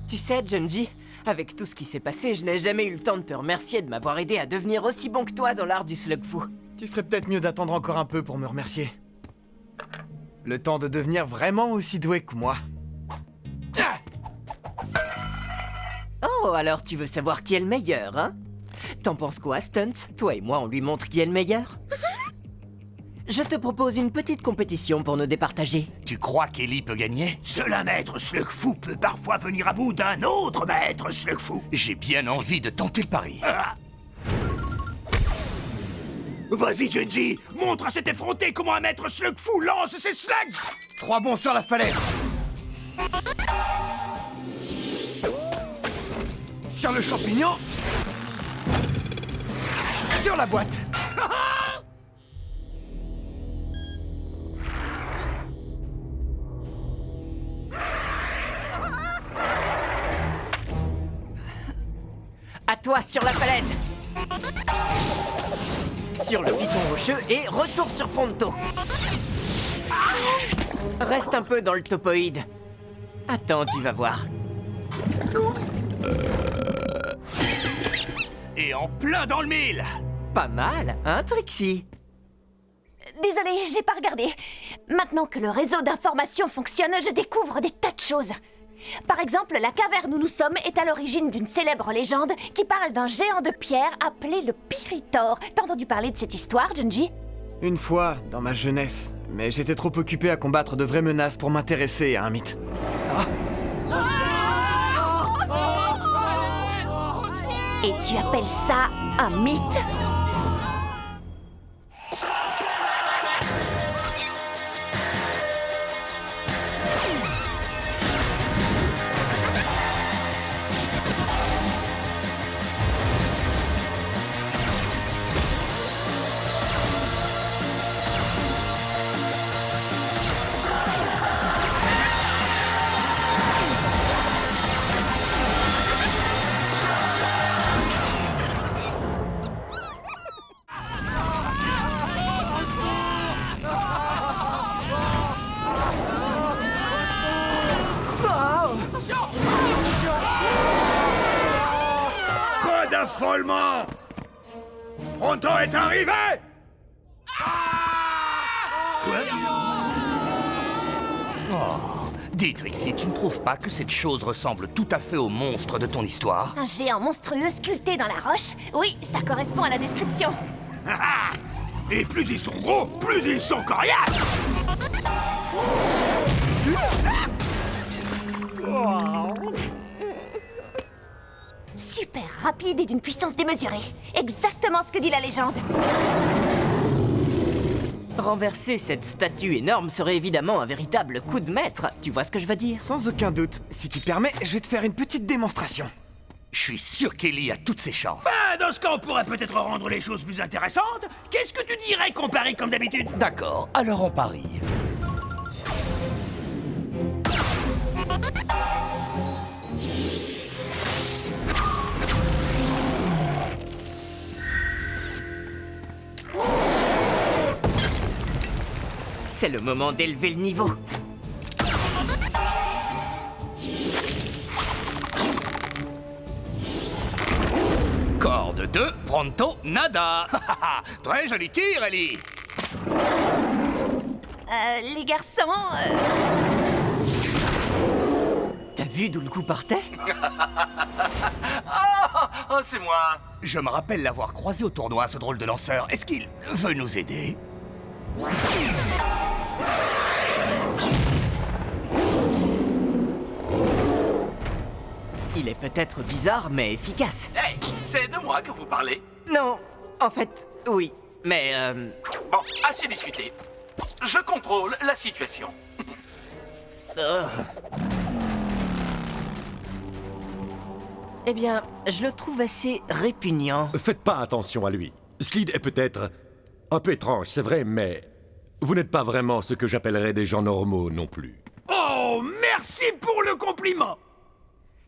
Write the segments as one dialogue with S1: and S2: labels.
S1: Tu sais, Junji, avec tout ce qui s'est passé, je n'ai jamais eu le temps de te remercier de m'avoir aidé à devenir aussi bon que toi dans l'art du slug-fu.
S2: Tu ferais peut-être mieux d'attendre encore un peu pour me remercier. Le temps de devenir vraiment aussi doué que moi.
S1: Oh, alors tu veux savoir qui est le meilleur, hein? T'en penses quoi, Stunt? Toi et moi, on lui montre qui est le meilleur? Je te propose une petite compétition pour nous départager.
S3: Tu crois qu'Ellie peut gagner?
S4: Seul un maître slug-fu peut parfois venir à bout d'un autre maître slug-fu.
S3: J'ai bien envie de tenter le pari.
S4: Vas-y, Junji, montre à cet effronté comment un maître slug-fu lance ses slugs.
S2: 3 bonds sur la falaise. Sur le champignon. Sur la boîte.
S1: À toi, sur la falaise. Sur le piton rocheux et retour sur Ponto. Reste un peu dans le topoïde. Attends, tu vas voir.
S3: Et en plein dans le mille.
S1: Pas mal, hein, Trixie?
S5: Désolée, j'ai pas regardé. Maintenant que le réseau d'information fonctionne, je découvre des tas de choses. Par exemple, la caverne où nous sommes est à l'origine d'une célèbre légende qui parle d'un géant de pierre appelé le Piritor. T'as entendu parler de cette histoire, Junji?
S2: Une fois, dans ma jeunesse. Mais j'étais trop occupé à combattre de vraies menaces pour m'intéresser à un mythe.
S5: Et tu appelles ça un mythe?
S4: Pas d'affolement. Pronto est arrivé.
S3: Dis, Trixie, tu ne trouves pas que cette chose ressemble tout à fait au monstre de ton histoire?
S5: Un géant monstrueux sculpté dans la roche? Oui, ça correspond à la description.
S4: Et plus ils sont gros, plus ils sont coriaces.
S5: Super rapide et d'une puissance démesurée. Exactement ce que dit la légende.
S1: Renverser cette statue énorme serait évidemment un véritable coup de maître. Tu vois ce que je veux dire?
S2: Sans aucun doute. Si tu permets, je vais te faire une petite démonstration.
S3: Je suis sûr qu'Ellie a toutes ses chances.
S4: Dans ce cas, on pourrait peut-être rendre les choses plus intéressantes. Qu'est-ce que tu dirais qu'on parie comme d'habitude?
S3: D'accord, alors on parie.
S1: C'est le moment d'élever le niveau.
S3: Corde 2, pronto, nada. Très joli tir, Ellie.
S5: Les garçons...
S1: T'as vu d'où le coup partait?
S3: Oh, c'est moi. Je me rappelle l'avoir croisé au tournoi, ce drôle de lanceur. Est-ce qu'il veut nous aider?
S1: Il est peut-être bizarre, mais efficace.
S6: Hey, c'est de moi que vous parlez.
S1: Non, en fait, oui, mais
S6: Bon, assez discuté. Je contrôle la situation.
S1: Eh bien, je le trouve assez répugnant.
S7: Faites pas attention à lui. Slid est peut-être un peu étrange, c'est vrai, mais vous n'êtes pas vraiment ce que j'appellerais des gens normaux non plus.
S4: Oh, merci pour le compliment.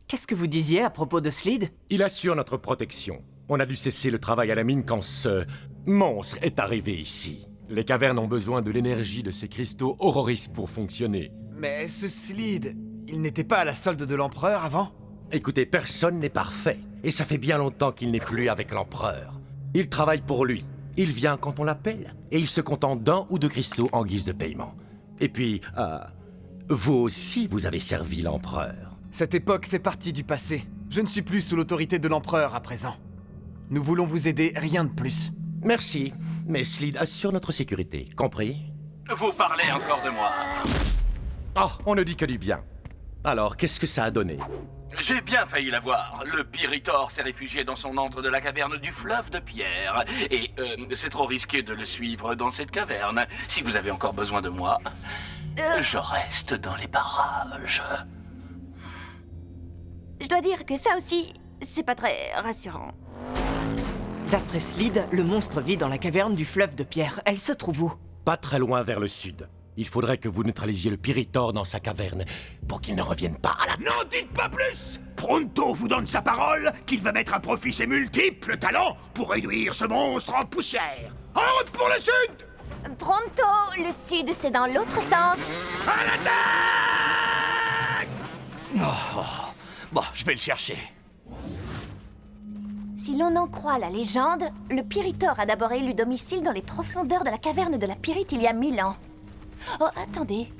S1: Qu'est-ce que vous disiez à propos de Slid?
S7: Il assure notre protection. On a dû cesser le travail à la mine quand ce monstre est arrivé ici. Les cavernes ont besoin de l'énergie de ces cristaux Auroris pour fonctionner.
S2: Mais ce Slid, il n'était pas à la solde de l'Empereur avant?
S7: Écoutez, personne n'est parfait. Et ça fait bien longtemps qu'il n'est plus avec l'empereur. Il travaille pour lui. Il vient quand on l'appelle. Et il se contente d'un ou deux cristaux en guise de paiement. Et puis, vous aussi, vous avez servi l'empereur.
S2: Cette époque fait partie du passé. Je ne suis plus sous l'autorité de l'empereur à présent. Nous voulons vous aider, rien de plus.
S7: Merci, mais Slid assure notre sécurité, compris?
S6: Vous parlez encore de moi.
S7: Oh, on ne dit que du bien. Alors, qu'est-ce que ça a donné?
S6: J'ai bien failli l'avoir. Le Piritor s'est réfugié dans son antre de la caverne du fleuve de pierre. Et c'est trop risqué de le suivre dans cette caverne. Si vous avez encore besoin de moi, je reste dans les parages.
S5: Je dois dire que ça aussi, c'est pas très rassurant.
S1: D'après Slid, le monstre vit dans la caverne du fleuve de pierre. Elle se trouve où?
S7: Pas très loin vers le sud. Il faudrait que vous neutralisiez le Piritor dans sa caverne pour qu'il ne revienne pas à la...
S4: N'en dites pas plus! Pronto vous donne sa parole qu'il va mettre à profit ses multiples talents pour réduire ce monstre en poussière. En route pour le sud!
S5: Pronto, le sud, c'est dans l'autre sens.
S4: À l'attaque!
S3: Bon, je vais le chercher.
S5: Si l'on en croit la légende, le Piritor a d'abord élu domicile dans les profondeurs de la caverne de la Pyrite il y a 1000 ans. Oh, attendez.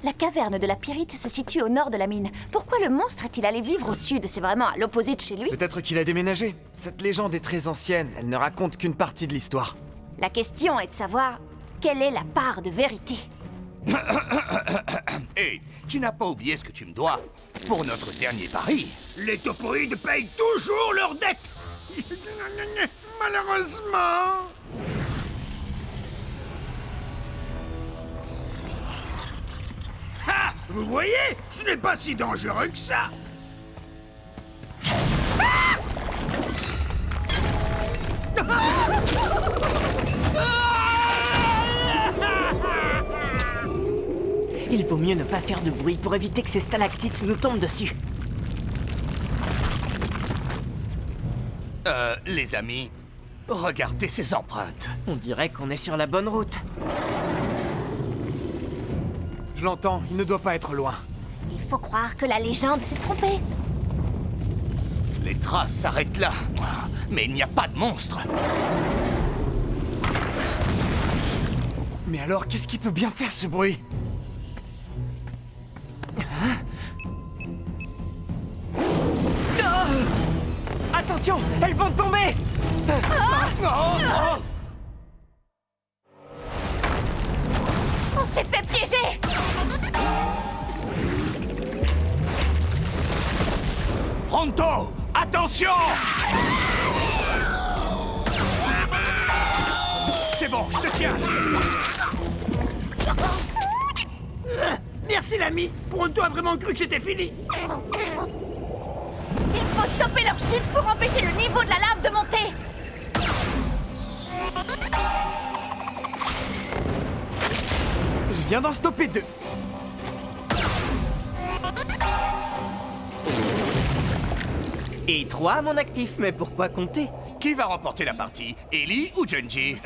S5: La caverne de la Pyrite se situe au nord de la mine. Pourquoi le monstre est-il allé vivre au sud? C'est vraiment à l'opposé de chez lui.
S2: Peut-être qu'il a déménagé. Cette légende est très ancienne, elle ne raconte qu'une partie de l'histoire.
S5: La question est de savoir quelle est la part de vérité.
S3: Hé, tu n'as pas oublié ce que tu me dois pour notre dernier pari.
S4: Les topoïdes payent toujours leurs dettes! Malheureusement... Ah! Vous voyez? Ce n'est pas si dangereux que ça!
S1: Il vaut mieux ne pas faire de bruit pour éviter que ces stalactites nous tombent dessus.
S3: Les amis, regardez ces empreintes.
S1: On dirait qu'on est sur la bonne route.
S2: Je l'entends, il ne doit pas être loin.
S5: Il faut croire que la légende s'est trompée.
S3: Les traces s'arrêtent là, mais il n'y a pas de monstre.
S2: Mais alors, qu'est-ce qui peut bien faire ce bruit?
S1: Attention, elles vont tomber!
S5: On s'est fait piéger!
S4: Pronto! Attention! C'est bon, je te tiens! Merci l'ami! Pronto a vraiment cru que c'était fini!
S5: Il faut stopper leur chute pour empêcher le niveau de la lave de monter!
S2: Je viens d'en stopper deux.
S1: Et 3 à mon actif, mais pourquoi compter?
S3: Qui va remporter la partie, Ellie ou Junji?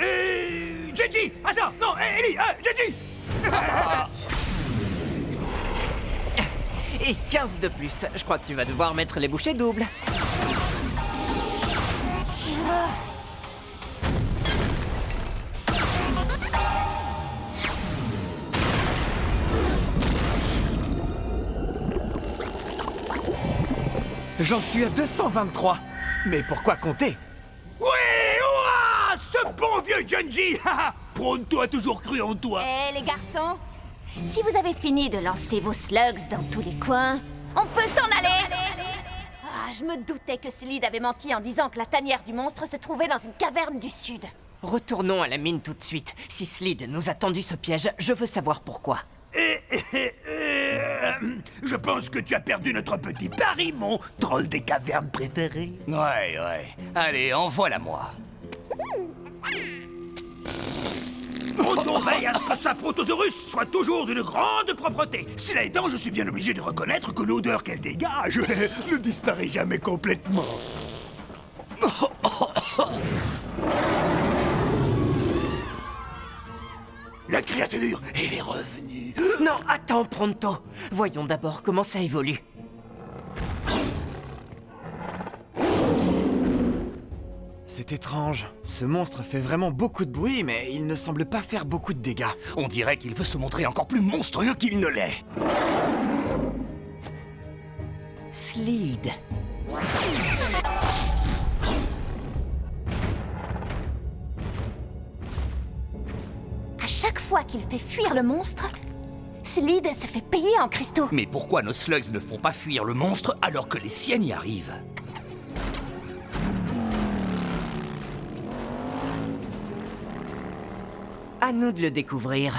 S4: Junji! Attends! Non, Ellie! Junji!
S1: Et 15 de plus. Je crois que tu vas devoir mettre les bouchées doubles.
S2: J'en suis à 223. Mais pourquoi compter?
S4: Oui! Hurrah! Ce bon vieux Junji! Pronto a toujours cru en toi!
S5: Eh les garçons, si vous avez fini de lancer vos slugs dans tous les coins, on peut s'en aller! Ah, je me doutais que Slid avait menti en disant que la tanière du monstre se trouvait dans une caverne du sud.
S1: Retournons à la mine tout de suite. Si Slid nous a tendu ce piège, je veux savoir pourquoi.
S4: Je pense que tu as perdu notre petit pari, mon troll des cavernes préféré.
S3: Ouais. Allez, envoie-la-moi.
S4: On veille à ce que sa protosaurus soit toujours d'une grande propreté. Cela étant, je suis bien obligé de reconnaître que l'odeur qu'elle dégage ne disparaît jamais complètement. La créature, elle est revenue.
S1: Non, attends, Pronto. Voyons d'abord comment ça évolue.
S2: C'est étrange. Ce monstre fait vraiment beaucoup de bruit, mais il ne semble pas faire beaucoup de dégâts.
S3: On dirait qu'il veut se montrer encore plus monstrueux qu'il ne l'est.
S1: Slide.
S5: À chaque fois qu'il fait fuir le monstre, Slide se fait payer en cristaux.
S3: Mais pourquoi nos slugs ne font pas fuir le monstre alors que les siennes y arrivent?
S1: À nous de le découvrir.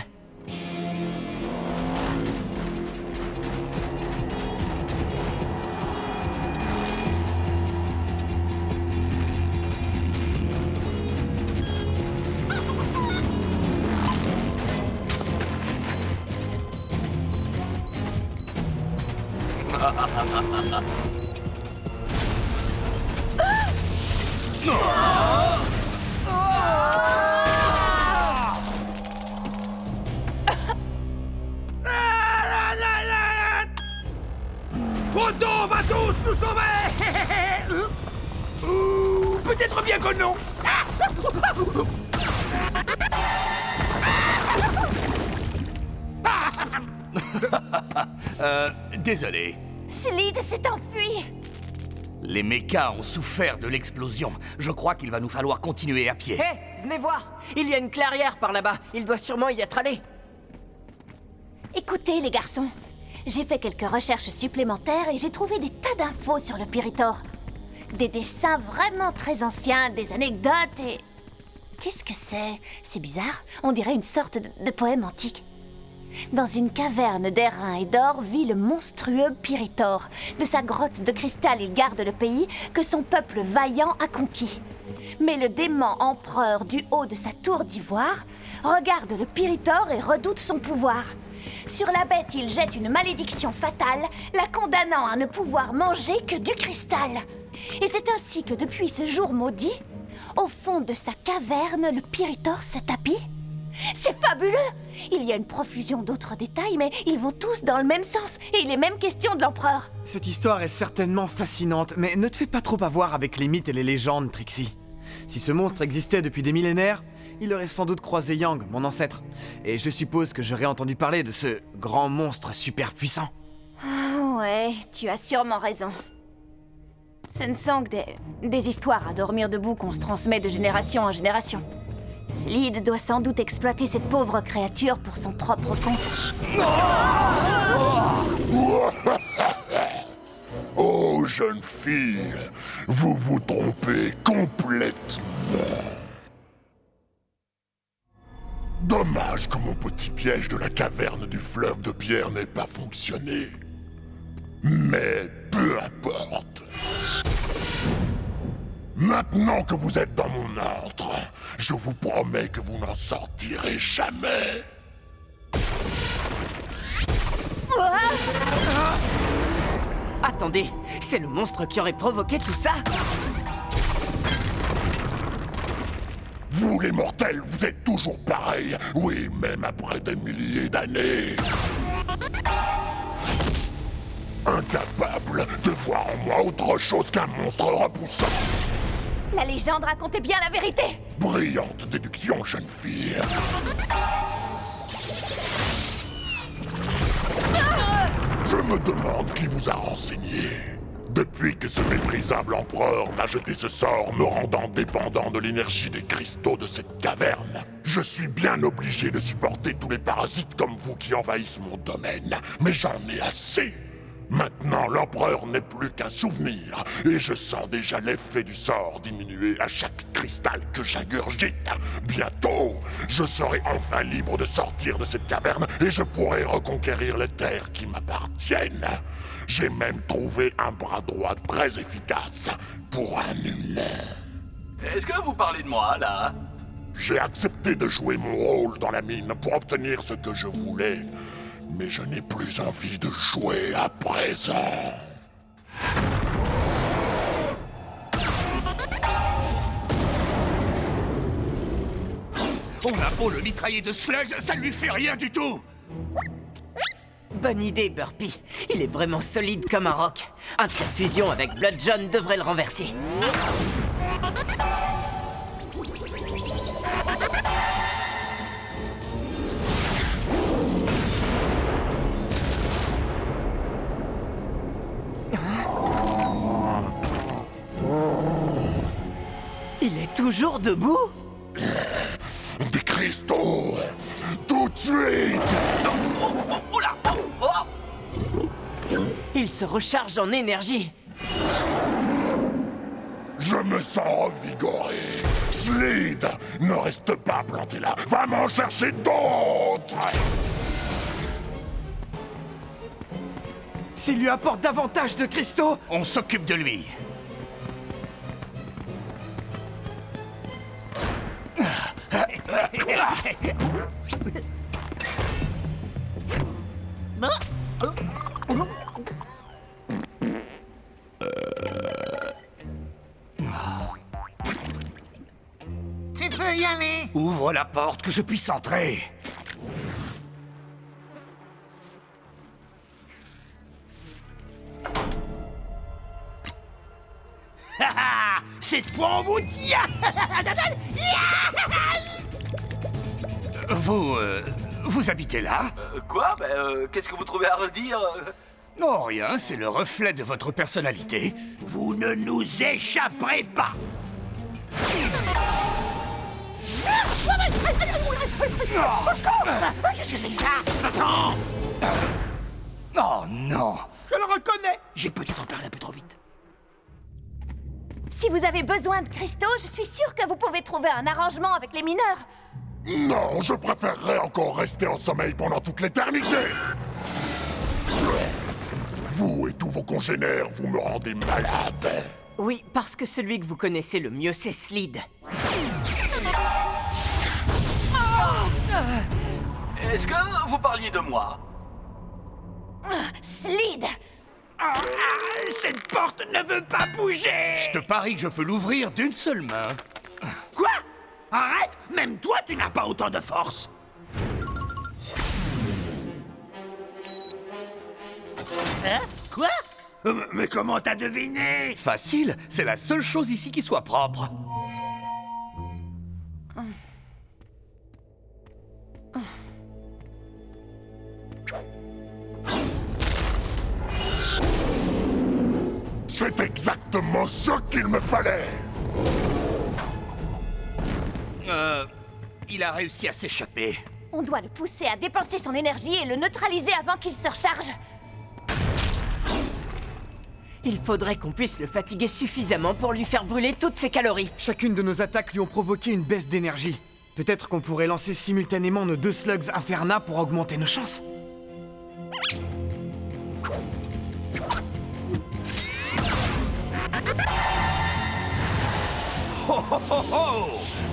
S4: Proto va tous nous sauver. Ou peut-être bien que non.
S3: Désolé.
S5: Slide s'est enfui.
S3: Les mechas ont souffert de l'explosion. Je crois qu'il va nous falloir continuer à pied.
S1: Hé, venez voir. Il y a une clairière par là-bas. Il doit sûrement y être allé.
S5: Écoutez les garçons, j'ai fait quelques recherches supplémentaires et j'ai trouvé des tas d'infos sur le Piritor. Des dessins vraiment très anciens, des anecdotes et... Qu'est-ce que c'est? C'est bizarre, on dirait une sorte de poème antique. Dans une caverne d'airain et d'or vit le monstrueux Piritor. De sa grotte de cristal, il garde le pays que son peuple vaillant a conquis. Mais le démon empereur du haut de sa tour d'ivoire regarde le Piritor et redoute son pouvoir. Sur la bête, il jette une malédiction fatale, la condamnant à ne pouvoir manger que du cristal. Et c'est ainsi que depuis ce jour maudit, au fond de sa caverne, le Piritor se tapit. C'est fabuleux! Il y a une profusion d'autres détails, mais ils vont tous dans le même sens, et il est même question de l'empereur.
S2: Cette histoire est certainement fascinante, mais ne te fais pas trop avoir avec les mythes et les légendes, Trixie. Si ce monstre existait depuis des millénaires, il aurait sans doute croisé Yang, mon ancêtre. Et je suppose que j'aurais entendu parler de ce grand monstre super puissant.
S5: Oh ouais, tu as sûrement raison. Ce ne sont que des histoires à dormir debout qu'on se transmet de génération en génération. Slide doit sans doute exploiter cette pauvre créature pour son propre compte.
S8: Oh, jeune fille, vous vous trompez complètement. Dommage que mon petit piège de la caverne du fleuve de pierre n'ait pas fonctionné. Mais peu importe. Maintenant que vous êtes dans mon ordre, je vous promets que vous n'en sortirez jamais.
S1: Attendez, c'est le monstre qui aurait provoqué tout ça?
S8: Vous, les mortels, vous êtes toujours pareils. Oui, même après des milliers d'années. Incapable de voir en moi autre chose qu'un monstre repoussant.
S5: La légende racontait bien la vérité.
S8: Brillante déduction, jeune fille. Je me demande qui vous a renseigné. Depuis que ce méprisable empereur m'a jeté ce sort me rendant dépendant de l'énergie des cristaux de cette caverne, je suis bien obligé de supporter tous les parasites comme vous qui envahissent mon domaine. Mais j'en ai assez. Maintenant, l'empereur n'est plus qu'un souvenir, et je sens déjà l'effet du sort diminuer à chaque cristal que j'ingurgite. Bientôt, je serai enfin libre de sortir de cette caverne, et je pourrai reconquérir les terres qui m'appartiennent. J'ai même trouvé un bras droit très efficace pour un humain.
S6: Est-ce que vous parlez de moi, là?
S8: J'ai accepté de jouer mon rôle dans la mine pour obtenir ce que je voulais. Mais je n'ai plus envie de jouer à présent.
S3: On a beau le mitrailler de slugs, ça ne lui fait rien du tout.
S1: Bonne idée, Burpee. Il est vraiment solide comme un roc. Interfusion avec Blood John devrait le renverser. Il est toujours debout?
S8: Des cristaux! Tout de suite!
S6: Oh là! Oh.
S1: Il se recharge en énergie.
S8: Je me sens revigoré. Slid, ne reste pas planté là. Va m'en chercher d'autres!
S2: S'il lui apporte davantage de cristaux,
S3: On s'occupe de lui.
S4: Tu peux y aller.
S3: Ouvre la porte que je puisse entrer.
S4: Cette fois, on vous tient.
S3: Vous habitez là?
S6: Quoi? Qu'est-ce que vous trouvez à redire?
S3: Non, rien, c'est le reflet de votre personnalité.
S4: Vous ne nous échapperez pas. Qu'est-ce que c'est que ça? Attends.
S3: Oh non!
S4: Je le reconnais. J'ai peut-être parlé un peu trop vite.
S5: Si vous avez besoin de cristaux, je suis sûre que vous pouvez trouver un arrangement avec les mineurs.
S8: Non, je préférerais encore rester en sommeil pendant toute l'éternité! Vous et tous vos congénères, vous me rendez malade!
S1: Oui, parce que celui que vous connaissez le mieux, c'est Slid.
S6: Est-ce que vous parliez de moi?
S5: Slid!
S4: Cette porte ne veut pas bouger.
S3: Je te parie que je peux l'ouvrir d'une seule main.
S4: Quoi? Arrête. Même toi, tu n'as pas autant de force. Hein? Quoi? Mais comment t'as deviné?
S3: Facile, c'est la seule chose ici qui soit propre.
S8: C'est exactement ce qu'il me fallait!
S3: Il a réussi à s'échapper.
S5: On doit le pousser à dépenser son énergie et le neutraliser avant qu'il se recharge.
S1: Il faudrait qu'on puisse le fatiguer suffisamment pour lui faire brûler toutes ses calories.
S2: chacune de nos attaques lui ont provoqué une baisse d'énergie. Peut-être qu'on pourrait lancer simultanément nos 2 slugs Inferna pour augmenter nos chances.
S3: Oh oh oh oh!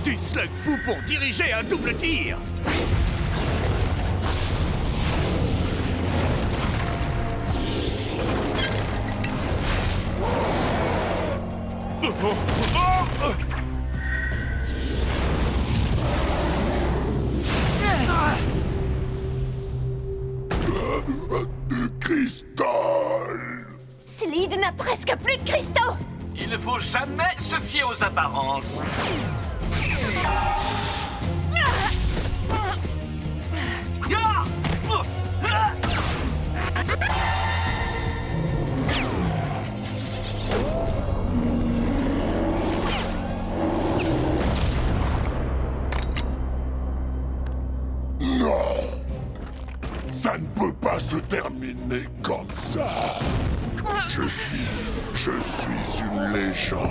S3: Du slug fou pour diriger un double tir!
S8: Du cristal!
S5: Slid n'a presque plus de cristaux!
S6: Il ne faut jamais se fier aux apparences. Ya!
S8: Non! Ça ne peut pas se terminer comme ça! Je suis une légende!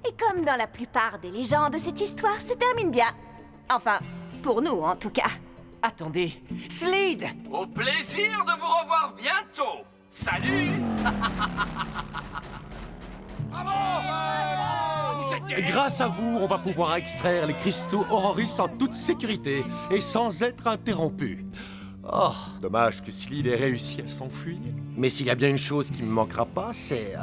S5: Et comme dans la plupart des légendes, cette histoire se termine bien. Enfin, pour nous en tout cas.
S1: Attendez, Slid!
S6: Au plaisir de vous revoir bientôt. Salut!
S7: Grâce à vous, on va pouvoir extraire les cristaux Auroris en toute sécurité et sans être interrompu. Oh, dommage que Slid ait réussi à s'enfuir. Mais s'il y a bien une chose qui me manquera pas, c'est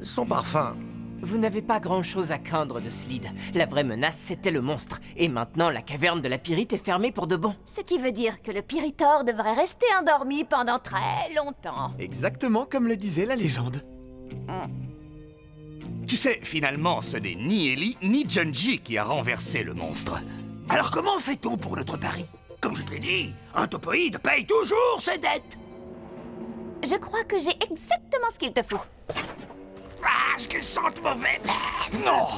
S7: son parfum.
S1: Vous n'avez pas grand-chose à craindre de Slid. La vraie menace, c'était le monstre. Et maintenant, la caverne de la Pyrite est fermée pour de bon.
S5: Ce qui veut dire que le Piritor devrait rester endormi pendant très longtemps.
S2: Exactement comme le disait la légende.
S3: Tu sais, finalement, ce n'est ni Ellie ni Junji qui a renversé le monstre.
S4: Alors comment fait-on pour notre pari? Comme je te l'ai dit, un topoïde paye toujours ses dettes.
S5: Je crois que j'ai exactement ce qu'il te faut.
S4: Ah, ce qu'ils sentent mauvais. Non.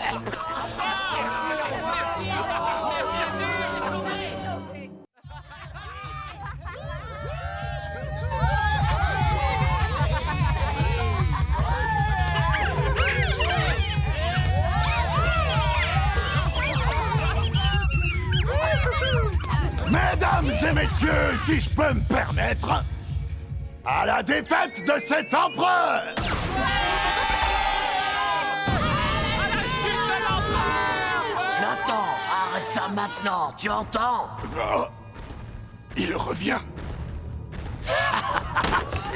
S8: Mesdames et messieurs, si je peux me permettre, à la défaite de cet empereur!
S3: Nathan, arrête ça maintenant, tu entends?
S8: Oh, il revient.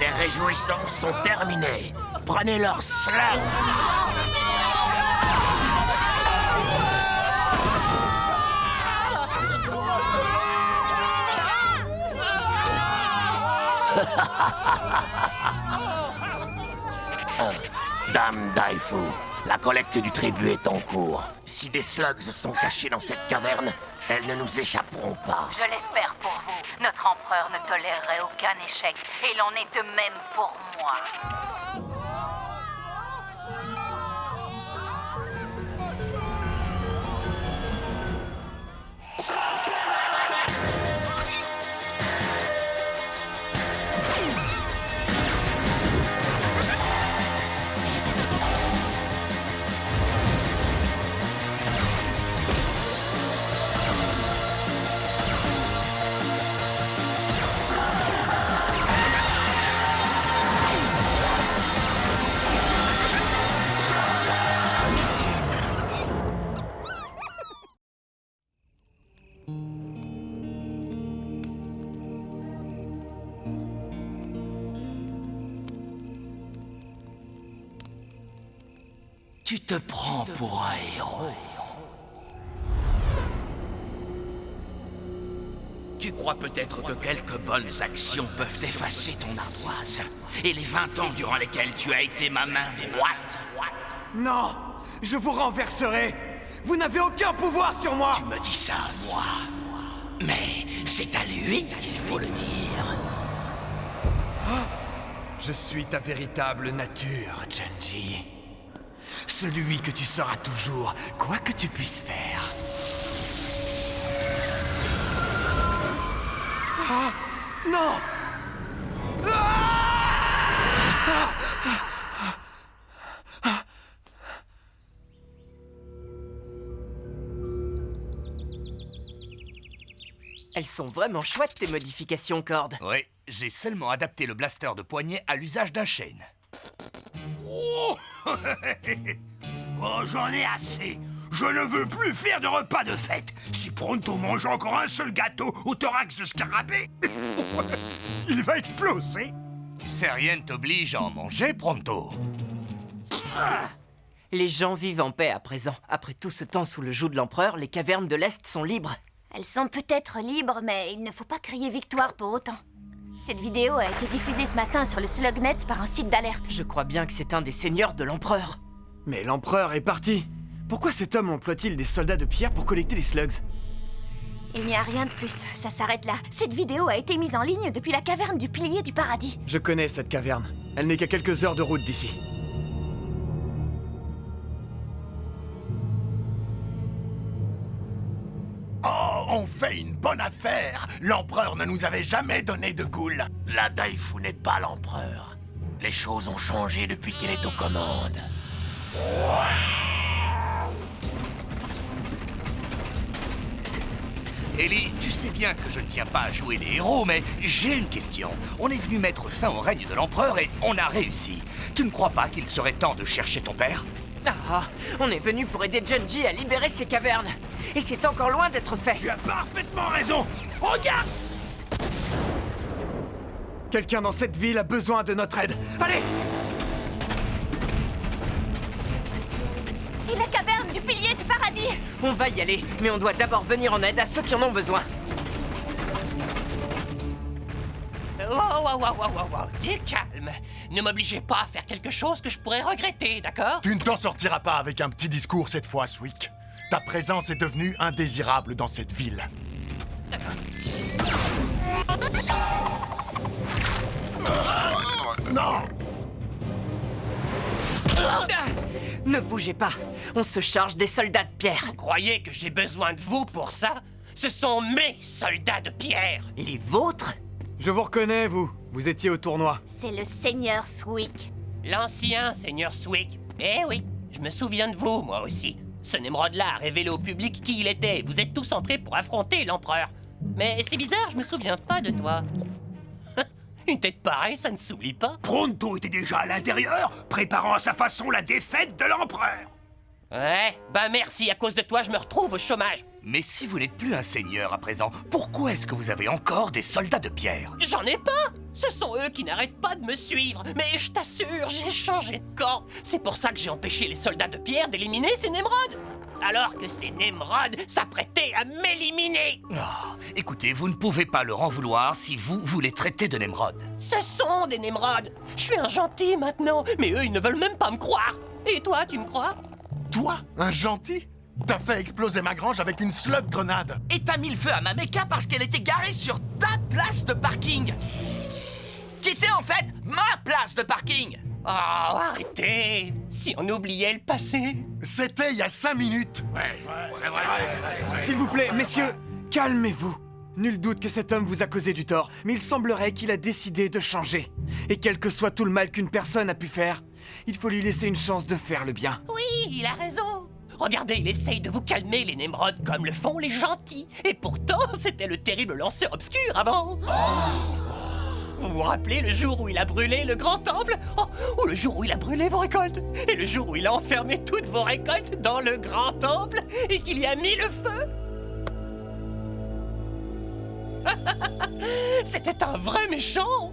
S3: Les réjouissances sont terminées. Prenez leurs slugs. Dame Daifu, la collecte du tribut est en cours. Si des slugs sont cachés dans cette caverne, elles ne nous échapperont pas.
S9: Je l'espère pour vous. Notre empereur ne tolérerait aucun échec. Et il en est de même pour moi.
S3: Tu te prends pour un héros. Tu crois peut-être que quelques bonnes actions peuvent effacer ton ardoise. Et les 20 ans durant lesquels tu as été ma main droite.
S2: Non! Je vous renverserai! Vous n'avez aucun pouvoir sur moi!
S3: Tu me dis ça à moi. Mais c'est à lui qu'il faut le dire.
S2: Je suis ta véritable nature, Genji. Celui que tu seras toujours, quoi que tu puisses faire. Ah, non!
S1: Elles sont vraiment chouettes, tes modifications, Cord.
S3: Oui, j'ai seulement adapté le blaster de poignet à l'usage d'un chêne.
S4: Oh, oh, j'en ai assez. Je ne veux plus faire de repas de fête. Si Pronto mange encore un seul gâteau au thorax de scarabée, il va exploser.
S3: Tu sais, rien ne t'oblige à en manger, Pronto.
S1: Les gens vivent en paix à présent. Après tout ce temps sous le joug de l'empereur, les cavernes de l'Est sont libres.
S5: Elles sont peut-être libres, mais il ne faut pas crier victoire pour autant. Cette vidéo a été diffusée ce matin sur le Slugnet par un site d'alerte.
S1: Je crois bien que c'est un des seigneurs de l'empereur.
S2: Mais l'empereur est parti. Pourquoi cet homme emploie-t-il des soldats de pierre pour collecter les slugs?
S5: Il n'y a rien de plus, ça s'arrête là. Cette vidéo a été mise en ligne depuis la caverne du Pilier du Paradis.
S2: Je connais cette caverne. Elle n'est qu'à quelques heures de route d'ici.
S8: Oh, on fait une bonne affaire. L'empereur ne nous avait jamais donné de goule.
S3: La Daifu n'est pas l'empereur. Les choses ont changé depuis qu'il est aux commandes. Ellie, tu sais bien que je ne tiens pas à jouer les héros, mais j'ai une question. On est venu mettre fin au règne de l'empereur et on a réussi. Tu ne crois pas qu'il serait temps de chercher ton père?
S1: Ah, on est venu pour aider Genji à libérer ces cavernes. Et c'est encore loin d'être fait.
S4: Tu as parfaitement raison. Regarde!
S2: Quelqu'un dans cette ville a besoin de notre aide. Allez!
S5: Et la caverne du Pilier du Paradis!
S1: On va y aller, mais on doit d'abord venir en aide à ceux qui en ont besoin.
S10: Oh, du calme. Ne m'obligez pas à faire quelque chose que je pourrais regretter, d'accord?
S8: Tu ne t'en sortiras pas avec un petit discours cette fois, Swick. Ta présence est devenue indésirable dans cette ville.
S10: D'accord.
S8: Non!
S1: Ne bougez pas, on se charge des soldats de pierre.
S10: Vous croyez que j'ai besoin de vous pour ça? Ce sont mes soldats de pierre!
S1: Les vôtres?
S2: Je vous reconnais, vous. Vous étiez au tournoi.
S5: C'est le seigneur Swick.
S10: L'ancien seigneur Swick. Eh oui, je me souviens de vous, moi aussi. Ce Nemrod-là a révélé au public qui il était. Vous êtes tous entrés pour affronter l'empereur. Mais c'est bizarre, je me souviens pas de toi. Une tête pareille, ça ne s'oublie pas.
S4: Pronto était déjà à l'intérieur, préparant à sa façon la défaite de l'empereur.
S10: Ouais, bah merci, à cause de toi, je me retrouve au chômage.
S3: Mais si vous n'êtes plus un seigneur à présent, pourquoi est-ce que vous avez encore des soldats de pierre?
S10: J'en ai pas! Ce sont eux qui n'arrêtent pas de me suivre. Mais je t'assure, j'ai changé de camp. C'est pour ça que j'ai empêché les soldats de pierre d'éliminer ces Nemrod. Alors que ces Nemrod s'apprêtaient à m'éliminer.
S3: Oh, écoutez, vous ne pouvez pas leur en vouloir si vous les traitez de Nemrod.
S10: Ce sont des Nemrod. Je suis un gentil maintenant, mais eux, ils ne veulent même pas me croire. Et toi, tu me crois?
S8: Toi, un gentil? T'as fait exploser ma grange avec une slug grenade.
S1: Et t'as mis le feu à ma méca parce qu'elle était garée sur ta place de parking. Qui était en fait ma place de parking.
S10: Oh, arrêtez! Si on oubliait le passé.
S8: C'était il y a 5 minutes.
S2: S'il vous plaît, messieurs, calmez-vous. Nul doute que cet homme vous a causé du tort, mais il semblerait qu'il a décidé de changer. Et quel que soit tout le mal qu'une personne a pu faire, il faut lui laisser une chance de faire le bien.
S10: Oui, il a raison. Regardez, il essaye de vous calmer, les Nemrod, comme le font les gentils. Et pourtant, c'était le terrible lanceur obscur avant. Vous vous rappelez le jour où il a brûlé le grand temple? Ou le jour où il a brûlé vos récoltes? Et le jour où il a enfermé toutes vos récoltes dans le grand temple et qu'il y a mis le feu? C'était un vrai méchant.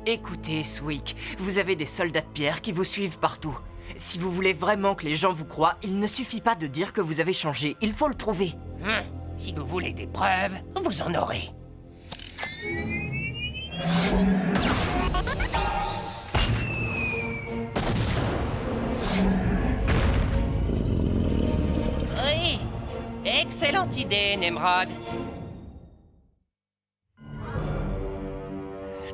S1: Écoutez, Swick, vous avez des soldats de pierre qui vous suivent partout. Si vous voulez vraiment que les gens vous croient, il ne suffit pas de dire que vous avez changé, il faut le prouver.
S10: Si vous voulez des preuves, vous en aurez. Oui, excellente idée, Nemrod.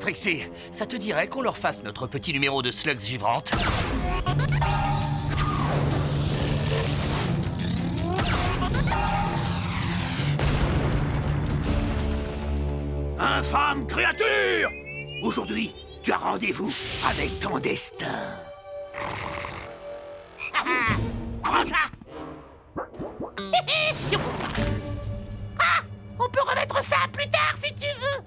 S3: Trixie, ça te dirait qu'on leur fasse notre petit numéro de slugs givrantes?
S4: Infâme créature! Aujourd'hui, tu as rendez-vous avec ton destin. Prends ça!
S10: On peut remettre ça plus tard si tu veux.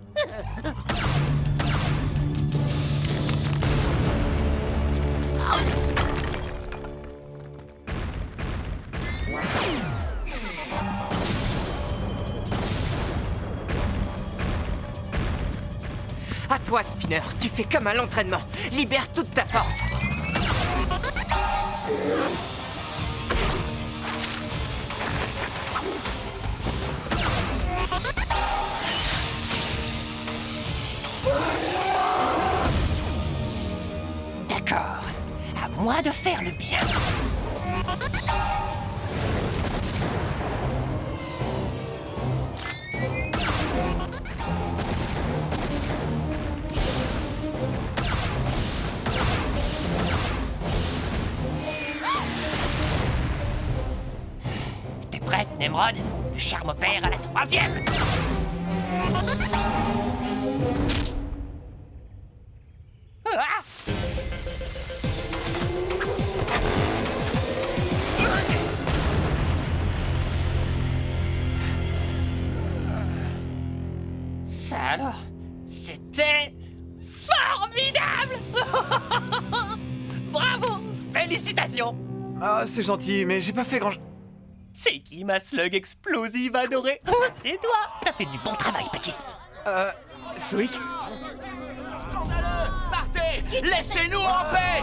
S1: À toi, Spinner, tu fais comme à l'entraînement. Libère toute ta force.
S10: D'accord. À moi de faire le bien. T'es prête, Nemrod? Le charme opère à la 3e. Ça alors, c'était formidable. Bravo, félicitations.
S2: Ah, c'est gentil, mais j'ai pas fait grand...
S10: C'est qui ma slug explosive adorée? C'est toi. T'as fait du bon travail, petite.
S2: Swick?
S1: Partez! Laissez-nous en paix!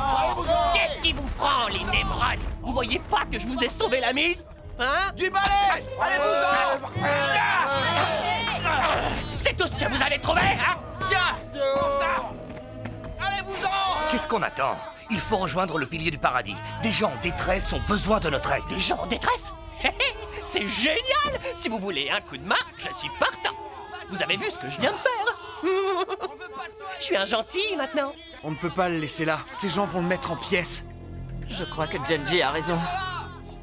S10: Qu'est-ce qui vous prend, les Nemrod? Vous voyez pas que je vous ai sauvé la mise? Hein?
S1: Du balai! Allez-vous-en!
S10: C'est tout ce que vous avez trouvé, hein?
S1: Tiens! Prends ça! Allez-vous-en!
S3: Qu'est-ce qu'on attend? Il faut rejoindre le pilier du paradis. Des gens en détresse ont besoin de notre aide.
S10: Des gens en détresse? C'est génial! Si vous voulez un coup de main, je suis partant. Vous avez vu ce que je viens de faire? Je suis un gentil maintenant.
S2: On ne peut pas le laisser là. Ces gens vont le mettre en pièces.
S1: Je crois que Genji a raison.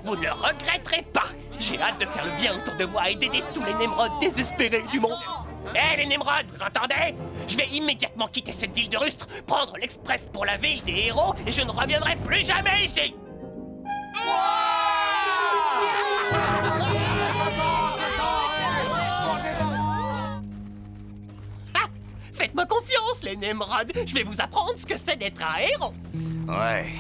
S10: Vous ne le regretterez pas. J'ai hâte de faire le bien autour de moi et d'aider tous les Némrods désespérés du monde. Hé les Némrods, vous entendez? Je vais immédiatement quitter cette ville de rustre, prendre l'express pour la ville des héros et je ne reviendrai plus jamais ici. Ah, faites-moi confiance les Némrods, je vais vous apprendre ce que c'est d'être un héros.
S3: Ouais.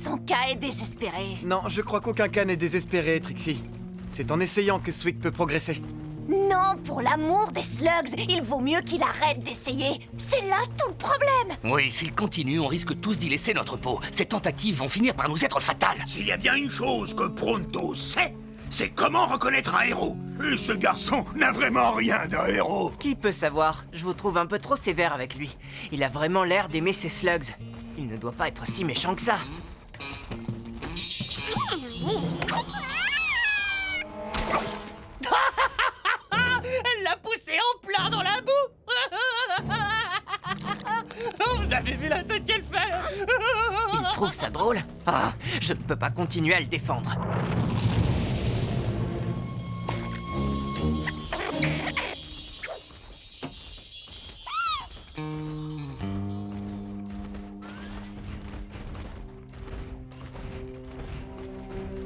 S5: Son cas est désespéré.
S2: Non, je crois qu'aucun cas n'est désespéré, Trixie. C'est en essayant que Swick peut progresser.
S5: Non, pour l'amour des slugs, il vaut mieux qu'il arrête d'essayer. C'est là tout le problème.
S3: Oui, s'il continue, on risque tous d'y laisser notre peau. Ces tentatives vont finir par nous être fatales.
S4: S'il y a bien une chose que Pronto sait, c'est comment reconnaître un héros. Et ce garçon n'a vraiment rien d'un héros.
S1: Qui peut savoir? Je vous trouve un peu trop sévère avec lui. Il a vraiment l'air d'aimer ses slugs. Il ne doit pas être si méchant que ça.
S10: Elle l'a poussé en plein dans la boue. Oh, vous avez vu la tête qu'elle fait?
S1: Il trouve ça drôle? Ah, je ne peux pas continuer à le défendre.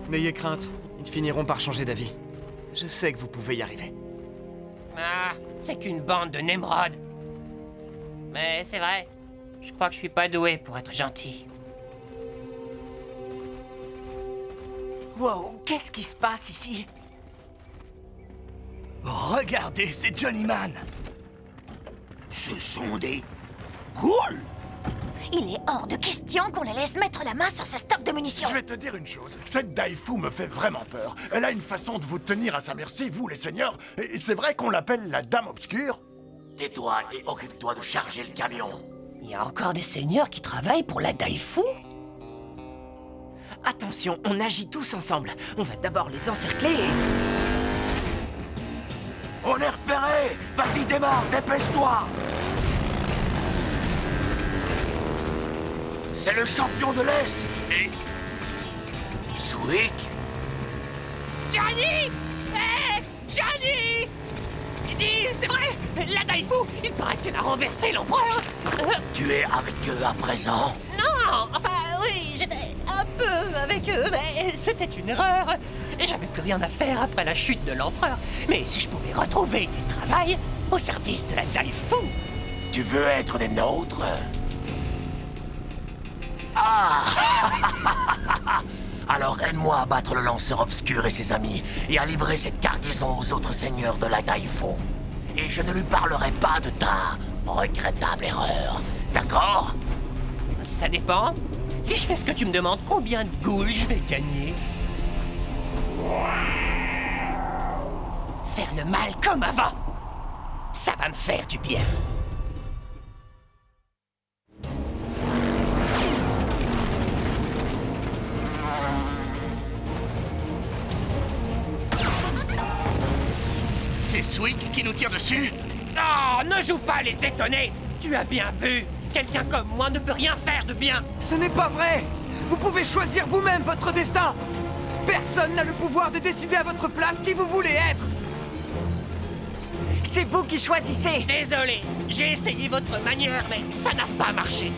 S2: N'ayez crainte, ils finiront par changer d'avis. Je sais que vous pouvez y arriver.
S10: Ah, c'est qu'une bande de Némrods. Mais c'est vrai, je crois que je suis pas doué pour être gentil.
S1: Wow, qu'est-ce qui se passe ici?
S3: Regardez, c'est Johnny Man.
S4: Ce sont des ghouls.
S5: Il est hors de question qu'on les laisse mettre la main sur ce stock de munitions.
S8: Je vais te dire une chose, cette Daifu me fait vraiment peur. Elle a une façon de vous tenir à sa merci, vous les seigneurs. Et c'est vrai qu'on l'appelle la Dame Obscure?
S3: Tais-toi et occupe-toi de charger le camion.
S10: Il y a encore des seigneurs qui travaillent pour la Daifu?
S1: Attention, on agit tous ensemble. On va d'abord les encercler et...
S3: On est repéré. Vas-y, démarre, dépêche-toi. C'est le champion de l'Est. Et... Swick.
S10: Johnny! Hé! Johnny! Dis, c'est vrai! La Daifu, il paraît qu'elle a renversé l'empereur!
S3: Tu es avec eux à présent?
S10: Non! Enfin, oui, j'étais un peu avec eux, mais c'était une erreur. J'avais plus rien à faire après la chute de l'empereur. Mais si je pouvais retrouver du travail au service de la Daifu...
S3: Tu veux être des nôtres? Ah! Alors aide-moi à battre le lanceur obscur et ses amis, et à livrer cette cargaison aux autres seigneurs de la Daifu. Et je ne lui parlerai pas de ta regrettable erreur. D'accord?
S10: Ça dépend. Si je fais ce que tu me demandes, combien de ghouls je vais gagner? faire le mal comme avant. Ça va me faire du bien.
S4: C'est Swick qui nous tire dessus?
S10: Oh, ne joue pas les étonnés. Tu as bien vu. Quelqu'un comme moi ne peut rien faire de bien.
S2: Ce n'est pas vrai! Vous pouvez choisir vous-même votre destin! Personne n'a le pouvoir de décider à votre place qui vous voulez être!
S1: C'est vous qui choisissez!
S10: Désolé, j'ai essayé votre manière, mais ça n'a pas marché.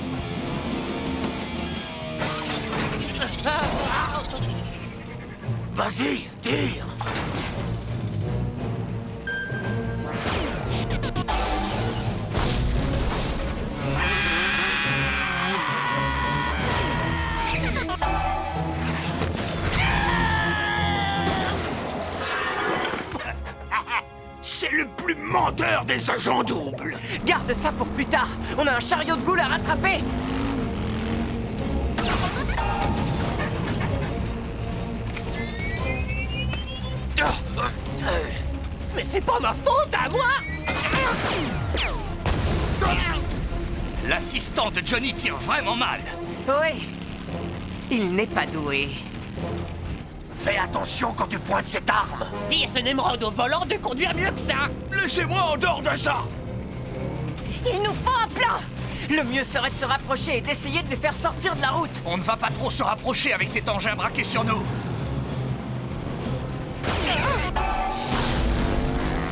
S3: Vas-y, tire!
S4: C'est le plus menteur des agents doubles!
S1: Garde ça pour plus tard! On a un chariot de goule à rattraper!
S10: Mais c'est pas ma faute à moi.
S4: L'assistant de Johnny tire vraiment mal!
S1: Oui, il n'est pas doué.
S3: Fais attention quand tu pointes cette arme!
S10: Dis à ce Nemrod au volant de conduire mieux que ça.
S4: Laissez-moi en dehors de ça!
S5: Il nous faut un plan!
S1: Le mieux serait de se rapprocher et d'essayer de les faire sortir de la route.
S4: On ne va pas trop se rapprocher avec cet engin braqué sur nous!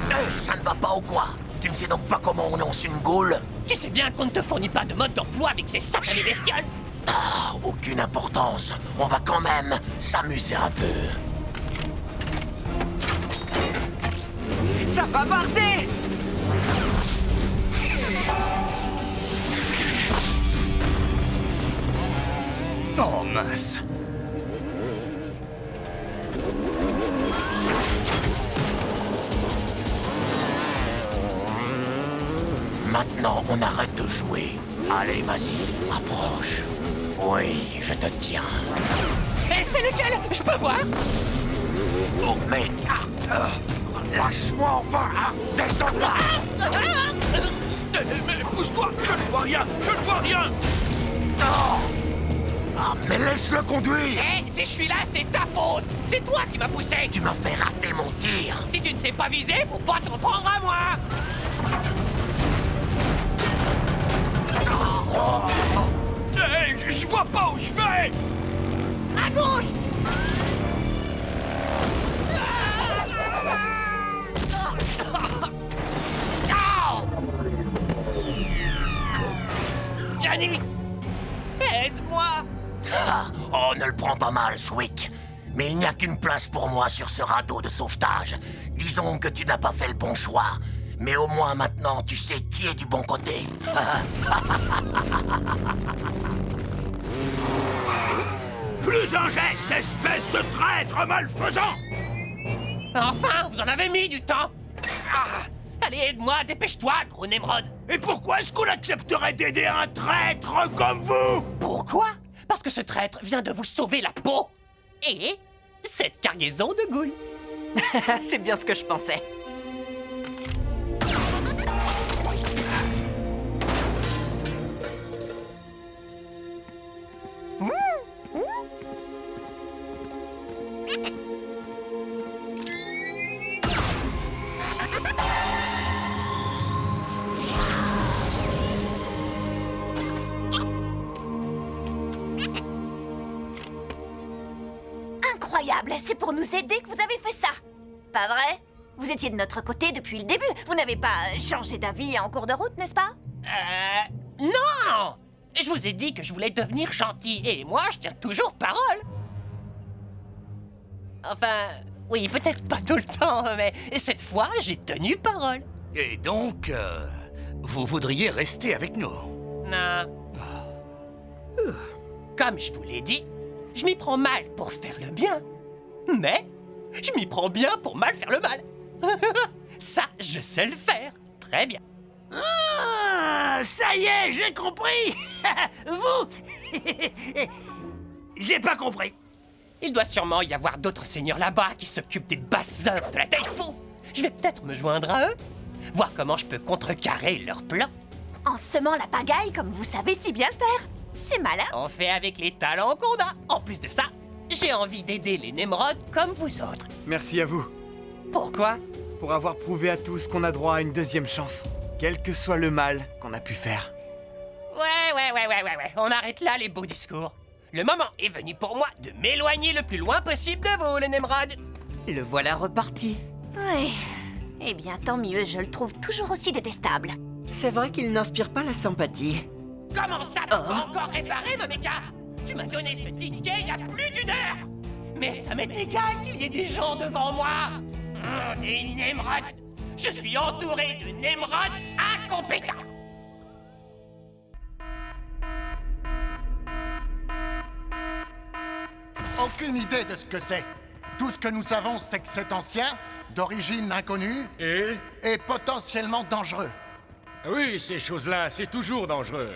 S3: Hey, ça ne va pas ou quoi? Tu ne sais donc pas comment on lance une goule?
S10: Tu sais bien qu'on ne te fournit pas de mode d'emploi avec ces satanées bestioles.
S3: Ah, aucune importance. On va quand même s'amuser un peu.
S1: Ça va barder!
S4: Oh mince!
S3: Maintenant, on arrête de jouer. Allez, vas-y, approche. Oui, je te tiens.
S10: Et c'est lequel? Je peux voir?
S3: Oh, mais... lâche-moi enfin, hein. Descends là.
S4: Mais pousse-toi! Je ne vois rien! Je ne vois rien!
S3: Ah, mais laisse-le conduire.
S10: Eh, si je suis là, c'est ta faute. C'est toi qui m'as poussé.
S3: Tu m'as fait rater mon tir.
S10: Si tu ne sais pas viser, faut pas t'en prendre à moi.
S4: Hey, je vois pas où je vais!
S10: À gauche. Johnny, aide-moi.
S3: Oh, ne le prends pas mal, Swick. Mais il n'y a qu'une place pour moi sur ce radeau de sauvetage. Disons que tu n'as pas fait le bon choix. Mais au moins maintenant, tu sais qui est du bon côté.
S4: Plus un geste, espèce de traître malfaisant!
S10: Enfin, vous en avez mis du temps. Ah, allez, aide-moi, dépêche-toi, gros Nemrod.
S4: Et pourquoi est-ce qu'on accepterait d'aider un traître comme vous?
S10: Pourquoi? Parce que ce traître vient de vous sauver la peau. Et cette cargaison de goules.
S1: C'est bien ce que je pensais.
S5: Incroyable, c'est pour nous aider que vous avez fait ça. Pas vrai? Vous étiez de notre côté depuis le début. Vous n'avez pas changé d'avis en cours de route, n'est-ce pas?
S10: Non! Je vous ai dit que je voulais devenir gentil, et moi, je tiens toujours parole. Enfin, oui, peut-être pas tout le temps, mais cette fois, j'ai tenu parole.
S4: Et donc, vous voudriez rester avec nous?
S10: Non. Comme je vous l'ai dit, je m'y prends mal pour faire le bien. Mais je m'y prends bien pour mal faire le mal. Ça, je sais le faire. Très bien.
S4: Ah, ça y est, j'ai compris. Vous j'ai pas compris.
S10: Il doit sûrement y avoir d'autres seigneurs là-bas qui s'occupent des basses œuvres de la Daifu. Je vais peut-être me joindre à eux, voir comment je peux contrecarrer leur plan.
S5: En semant la pagaille comme vous savez si bien le faire. C'est malin.
S10: On fait avec les talents qu'on a. En plus de ça, j'ai envie d'aider les Nemrod comme vous autres.
S2: Merci à vous.
S10: Pourquoi?
S2: Pour avoir prouvé à tous qu'on a droit à une deuxième chance. Quel que soit le mal qu'on a pu faire.
S10: Ouais. On arrête là les beaux discours. Le moment est venu pour moi de m'éloigner le plus loin possible de vous, les Nemrod.
S1: Le voilà reparti.
S5: Ouais. Eh bien, tant mieux, je le trouve toujours aussi détestable.
S1: C'est vrai qu'il n'inspire pas la sympathie.
S10: Comment ça, tu vas encore réparer ma méca? Tu m'as donné ce ticket il y a plus d'1 heure. Mais ça m'est égal qu'il y ait des gens devant moi. Des Nemrod. Je suis entouré de Nemrod incompétents.
S11: Aucune idée de ce que c'est. Tout ce que nous savons, c'est que c'est ancien, d'origine inconnue et potentiellement dangereux.
S12: Oui, ces choses-là, c'est toujours dangereux.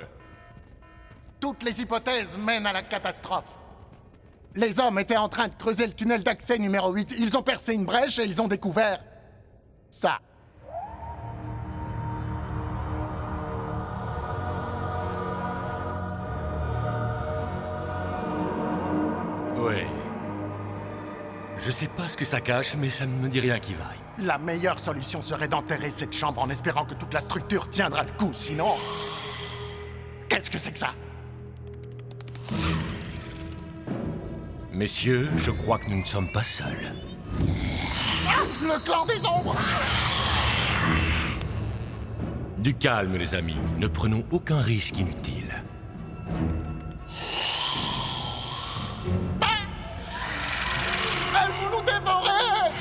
S11: Toutes les hypothèses mènent à la catastrophe. Les hommes étaient en train de creuser le tunnel d'accès numéro 8. Ils ont percé une brèche et ils ont découvert... ça.
S12: Ouais. Je sais pas ce que ça cache, mais ça ne me dit rien qui vaille.
S11: La meilleure solution serait d'enterrer cette chambre en espérant que toute la structure tiendra le coup, sinon... Qu'est-ce que c'est que ça?
S12: Messieurs, je crois que nous ne sommes pas seuls.
S11: Le clan des ombres!
S12: Du calme, les amis. Ne prenons aucun risque inutile.
S11: Elles vont nous dévorer!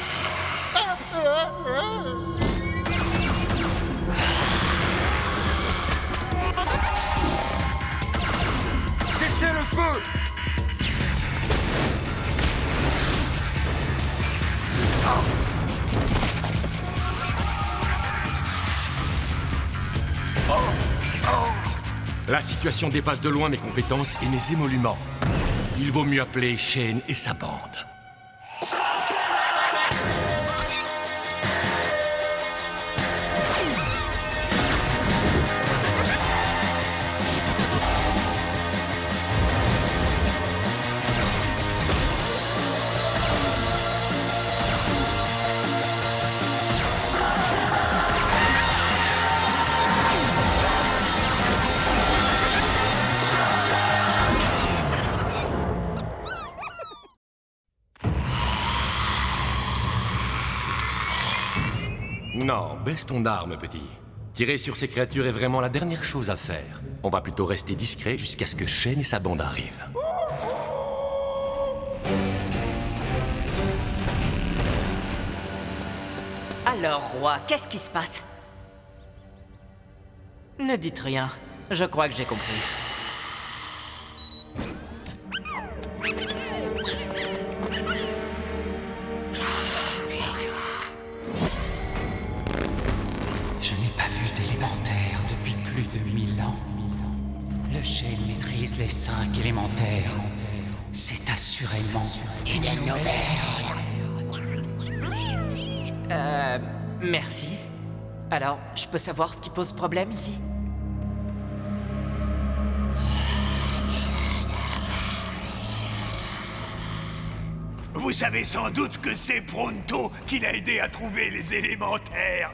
S4: Cessez le feu!
S12: La situation dépasse de loin mes compétences et mes émoluments. Il vaut mieux appeler Shane et sa bande. Non, baisse ton arme, petit. Tirer sur ces créatures est vraiment la dernière chose à faire. On va plutôt rester discret jusqu'à ce que Shane et sa bande arrivent.
S1: Alors, roi, qu'est-ce qui se passe? Ne dites rien. Je crois que j'ai compris.
S13: Je n'ai pas vu d'élémentaire depuis plus de 1000 ans. Le Shane maîtrise les 5 élémentaires. C'est assurément une nouvelle.
S1: Merci. Alors, je peux savoir ce qui pose problème ici?
S4: Vous savez sans doute que c'est Pronto qui l'a aidé à trouver les élémentaires.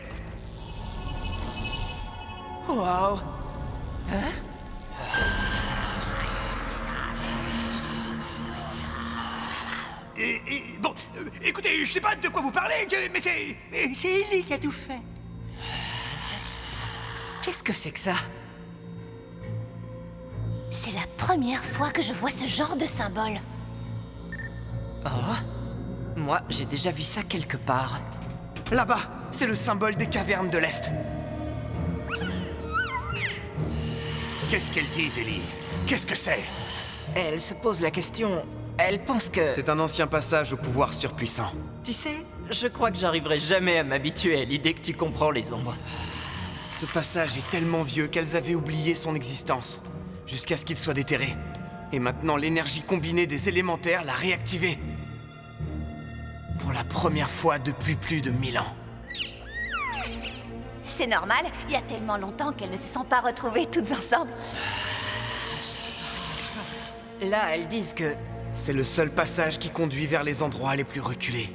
S1: Wow. Hein?
S4: Bon, écoutez, je sais pas de quoi vous parlez, mais c'est Ellie qui a tout fait.
S1: Qu'est-ce que c'est que ça?
S5: C'est la première fois que je vois ce genre de symbole.
S1: Oh? Moi, j'ai déjà vu ça quelque part.
S2: Là-bas, c'est le symbole des cavernes de l'Est.
S4: Qu'est-ce qu'elle dit, Ellie? Qu'est-ce que c'est?
S1: Elle se pose la question... Elle pense que...
S2: C'est un ancien passage au pouvoir surpuissant.
S1: Tu sais, je crois que j'arriverai jamais à m'habituer à l'idée que tu comprends les ombres.
S2: Ce passage est tellement vieux qu'elles avaient oublié son existence, jusqu'à ce qu'il soit déterré. Et maintenant, l'énergie combinée des élémentaires l'a réactivé. Pour la première fois depuis plus de 1000 ans.
S5: C'est normal, il y a tellement longtemps qu'elles ne se sont pas retrouvées toutes ensemble.
S1: Là, elles disent que...
S2: C'est le seul passage qui conduit vers les endroits les plus reculés.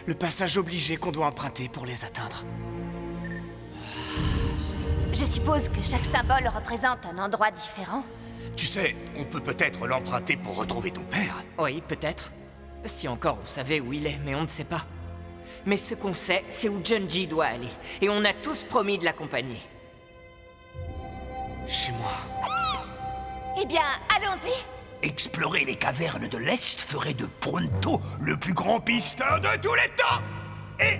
S2: Le passage obligé qu'on doit emprunter pour les atteindre.
S5: Je suppose que chaque symbole représente un endroit différent.
S4: Tu sais, on peut peut-être l'emprunter pour retrouver ton père.
S1: Oui, peut-être. Si encore on savait où il est, mais on ne sait pas. Mais ce qu'on sait, c'est où Junji doit aller. Et on a tous promis de l'accompagner. Chez moi.
S5: Eh bien, allons-y.
S4: Explorer les cavernes de l'Est ferait de Pronto le plus grand pisteur de tous les temps. Et,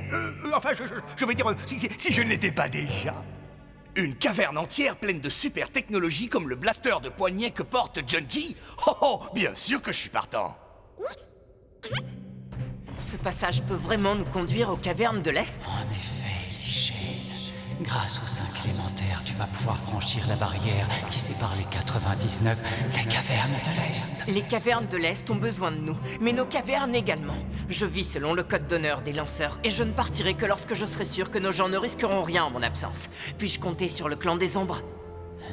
S4: enfin, je veux dire, si je ne l'étais pas déjà. Une caverne entière pleine de super technologies comme le blaster de poignet que porte Junji. Oh, bien sûr que je suis partant.
S1: Ce passage peut vraiment nous conduire aux cavernes de l'Est?
S13: En effet, Lichel. Grâce aux 5 élémentaires, tu vas pouvoir franchir la barrière qui sépare les 99 des cavernes de l'Est.
S1: Les cavernes de l'Est ont besoin de nous, mais nos cavernes également. Je vis selon le code d'honneur des lanceurs, et je ne partirai que lorsque je serai sûr que nos gens ne risqueront rien en mon absence. Puis-je compter sur le clan des ombres?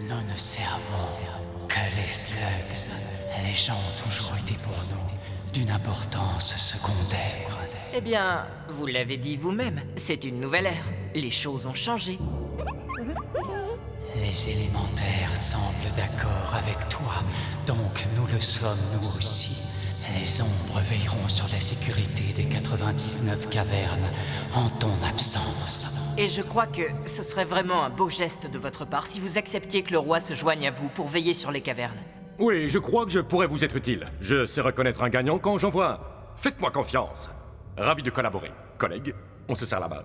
S13: Nous ne servons que les slugs. Les gens ont toujours été pour nous d'une importance secondaire.
S1: Eh bien, vous l'avez dit vous-même, c'est une nouvelle ère. Les choses ont changé.
S13: Les élémentaires semblent d'accord avec toi, donc nous le sommes nous aussi. Les ombres veilleront sur la sécurité des 99 cavernes en ton absence.
S1: Et je crois que ce serait vraiment un beau geste de votre part si vous acceptiez que le roi se joigne à vous pour veiller sur les cavernes.
S12: Oui, je crois que je pourrais vous être utile. Je sais reconnaître un gagnant quand j'en vois un. Faites-moi confiance. Ravi de collaborer. Collègues, on se serre la main.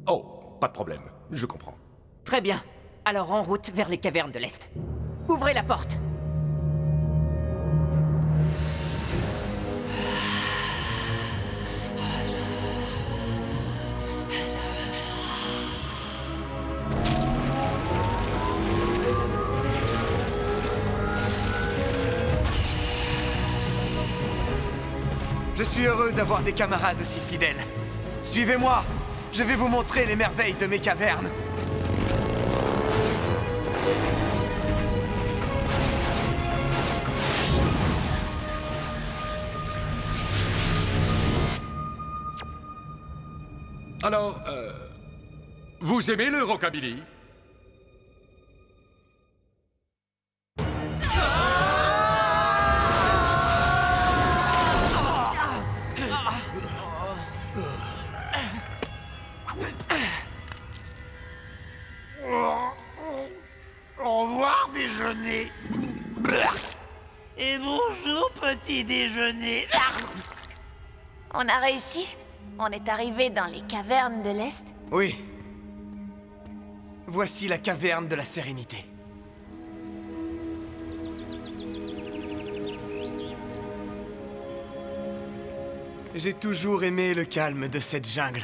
S12: Oh, pas de problème, je comprends.
S1: Très bien. Alors en route vers les cavernes de l'Est. Ouvrez la porte.
S2: Je suis heureux d'avoir des camarades aussi fidèles. Suivez-moi, je vais vous montrer les merveilles de mes cavernes.
S12: Alors, vous aimez le rockabilly?
S4: Au revoir, déjeuner. Et bonjour, petit déjeuner.
S5: On a réussi. On est arrivé dans les cavernes de l'Est.
S2: Oui. Voici la caverne de la sérénité. J'ai toujours aimé le calme de cette jungle.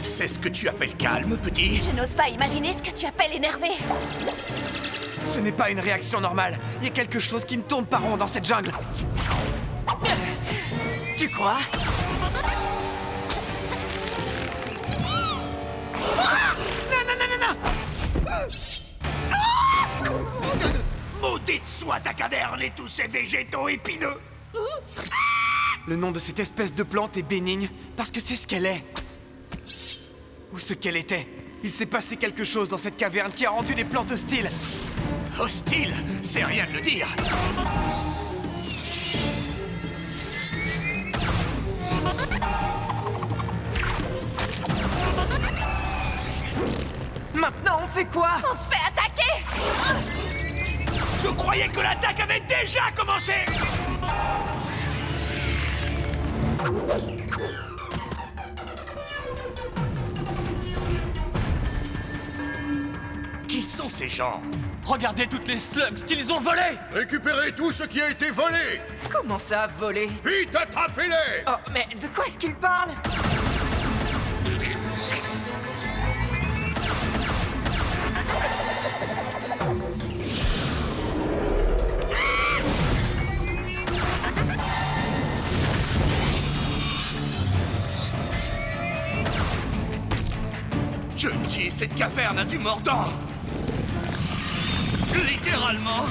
S4: C'est ce que tu appelles calme, petit?
S5: Je n'ose pas imaginer ce que tu appelles énervé.
S2: Ce n'est pas une réaction normale. Il y a quelque chose qui ne tourne pas rond dans cette jungle.
S1: Tu crois?
S4: Maudite soit ta caverne et tous ces végétaux épineux!
S2: Le nom de cette espèce de plante est bénigne parce que c'est ce qu'elle est. Ou ce qu'elle était. Il s'est passé quelque chose dans cette caverne qui a rendu les plantes hostiles.
S4: Hostile? C'est rien de le dire!
S1: Maintenant, on fait quoi?
S5: On se fait attaquer!
S4: Je croyais que l'attaque avait déjà commencé! Qui sont ces ces gens?
S10: Regardez toutes les slugs qu'ils ont volées!
S8: Récupérez tout ce qui a été volé!
S1: Comment ça, voler?
S8: Vite, attrapez-les!
S1: Oh, mais de quoi est-ce qu'il parle?
S4: Junji, cette caverne a du mordant! Littéralement!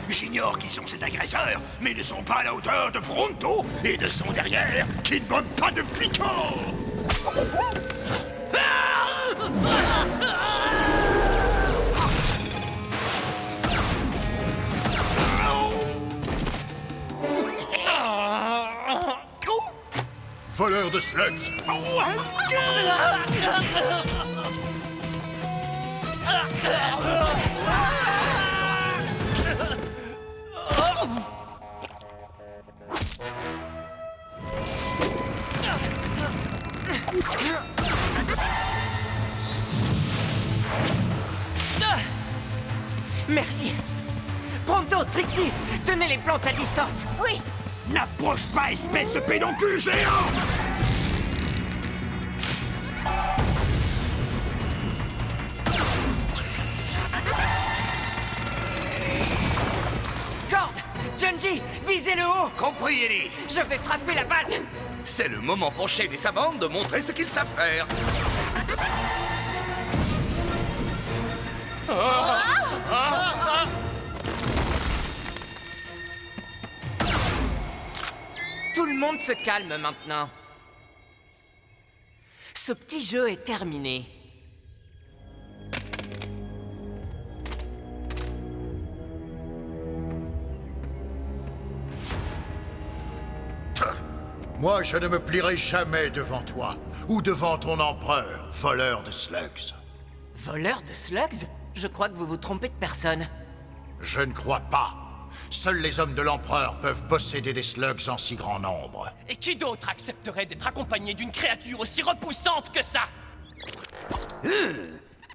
S4: J'ignore qui sont ces agresseurs, mais ils ne sont pas à la hauteur de Pronto et de son derrière qui ne donne pas de piquant!
S8: Voleur de slugs!
S1: Merci. Pronto, Trixie, tenez les plantes à distance.
S5: Oui.
S4: N'approche pas, espèce de pédoncule géant!
S1: Corde, Junji, visez le haut.
S4: Compris, Ellie.
S1: Je vais frapper la base.
S4: C'est le moment pour Shane et sa bande de montrer ce qu'ils savent faire.
S1: Tout le monde se calme maintenant. Ce petit jeu est terminé.
S8: Moi, je ne me plierai jamais devant toi, ou devant ton empereur, voleur de slugs.
S1: Voleur de slugs? Je crois que vous vous trompez de personne.
S8: Je ne crois pas. Seuls les hommes de l'empereur peuvent posséder des slugs en si grand nombre.
S10: Et qui d'autre accepterait d'être accompagné d'une créature aussi repoussante que ça?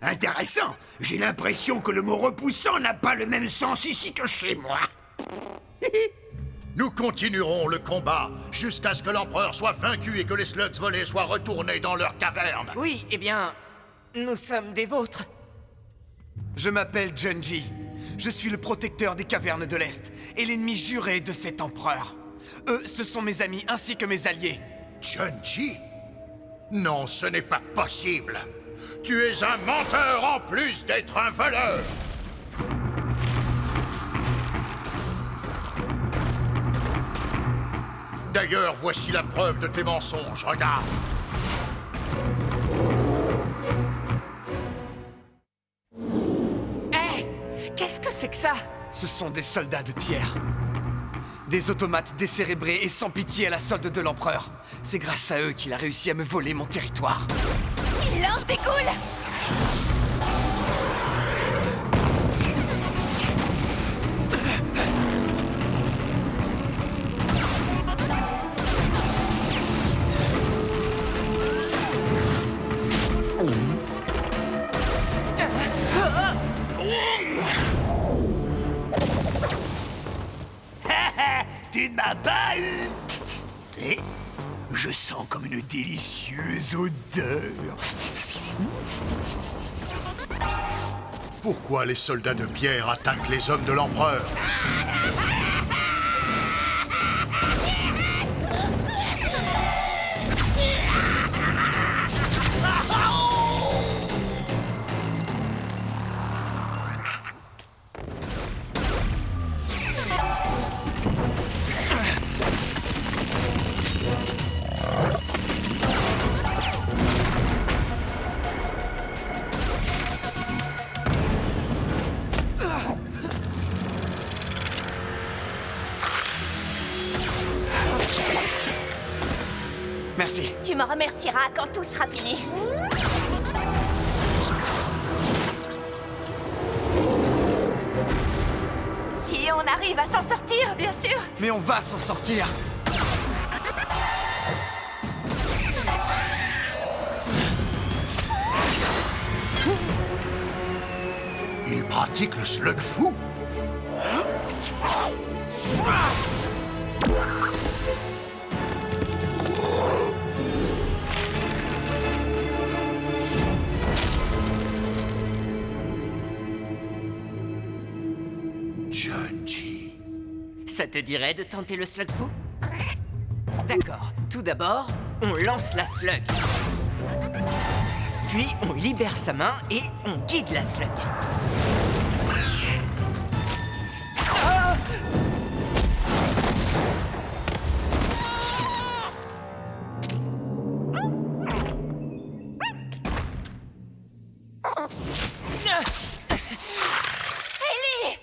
S4: Intéressant. J'ai l'impression que le mot repoussant n'a pas le même sens ici que chez moi.
S8: Nous continuerons le combat jusqu'à ce que l'empereur soit vaincu et que les slugs volés soient retournés dans leur caverne.
S1: Oui, eh bien, nous sommes des vôtres.
S2: Je m'appelle Junji. Je suis le protecteur des cavernes de l'Est et l'ennemi juré de cet empereur. Eux, ce sont mes amis ainsi que mes alliés.
S8: Junji? Non, ce n'est pas possible. Tu es un menteur en plus d'être un voleur. D'ailleurs, voici la preuve de tes mensonges, regarde.
S1: Hé! Qu'est-ce que c'est que ça?
S2: Ce sont des soldats de pierre. Des automates décérébrés et sans pitié à la solde de l'empereur. C'est grâce à eux qu'il a réussi à me voler mon territoire.
S5: Il lance des coules.
S4: Tu ne m'as pas eu! Et je sens comme une délicieuse odeur.
S8: Pourquoi les soldats de pierre attaquent les hommes de l'empereur?
S2: Merci.
S5: Tu me remercieras quand tout sera fini. Si on arrive à s'en sortir, bien sûr.
S2: Mais on va s'en sortir.
S3: Il pratique le slug fou.
S1: Junji. Ça te dirait de tenter le slug fou? D'accord. Tout d'abord, on lance la slug. Puis on libère sa main et on guide la slug. Ah!
S5: Ellie!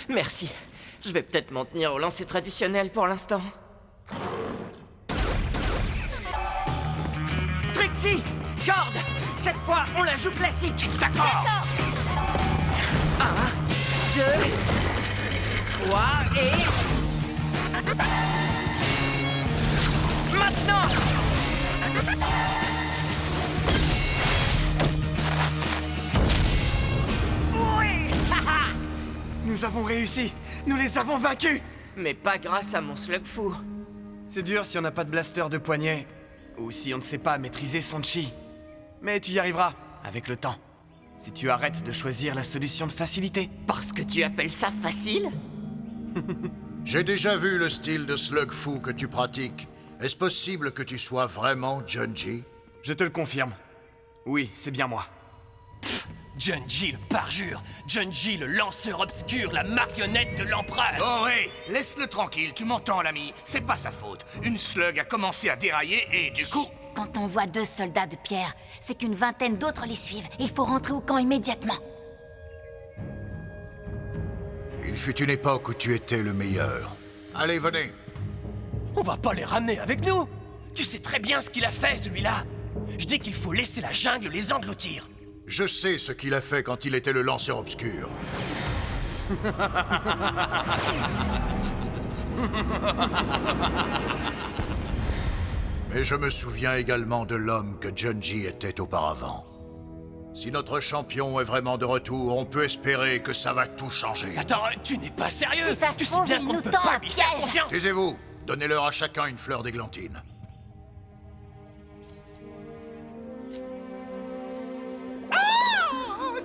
S1: Merci. Je vais peut-être m'en tenir au lancer traditionnel pour l'instant. Trixie! Corde! Cette fois, on la joue classique.
S4: D'accord.
S1: 1, 2, 3 et... Maintenant! Oui!
S2: Nous avons réussi. Nous les avons vaincus.
S1: Mais pas grâce à mon slug fou.
S2: C'est dur si on n'a pas de blaster de poignet. Ou si on ne sait pas maîtriser son chi. Mais tu y arriveras, avec le temps. Si tu arrêtes de choisir la solution de facilité.
S1: Parce que tu appelles ça facile?
S14: J'ai déjà vu le style de slug fou que tu pratiques. Est-ce possible que tu sois vraiment Junji?
S2: Je te le confirme. Oui, c'est bien moi.
S10: Junji le parjure, Junji le lanceur obscur, la marionnette de l'empereur.
S4: Oh ouais, laisse-le tranquille, tu m'entends l'ami, c'est pas sa faute. Une slug a commencé à dérailler et du coup...
S5: Quand on voit 2 soldats de pierre, c'est qu'une vingtaine d'autres les suivent. Il faut rentrer au camp immédiatement.
S14: Il fut une époque où tu étais le meilleur. Allez, venez.
S10: On va pas les ramener avec nous. Tu sais très bien ce qu'il a fait, celui-là. Je dis qu'il faut laisser la jungle les engloutir.
S14: Je sais ce qu'il a fait quand il était le lanceur obscur. Mais je me souviens également de l'homme que Junji était auparavant. Si notre champion est vraiment de retour, on peut espérer que ça va tout changer.
S10: Attends, tu n'es pas sérieux?
S5: Si ça se
S10: Tu sais
S5: trouve,
S10: bien
S5: il
S10: qu'on ne
S5: nous
S10: peut
S5: tend
S10: pas
S5: un
S10: lui faire
S5: piège.
S10: confiance.
S14: Taisez-vous. Donnez-leur à chacun une fleur d'églantine.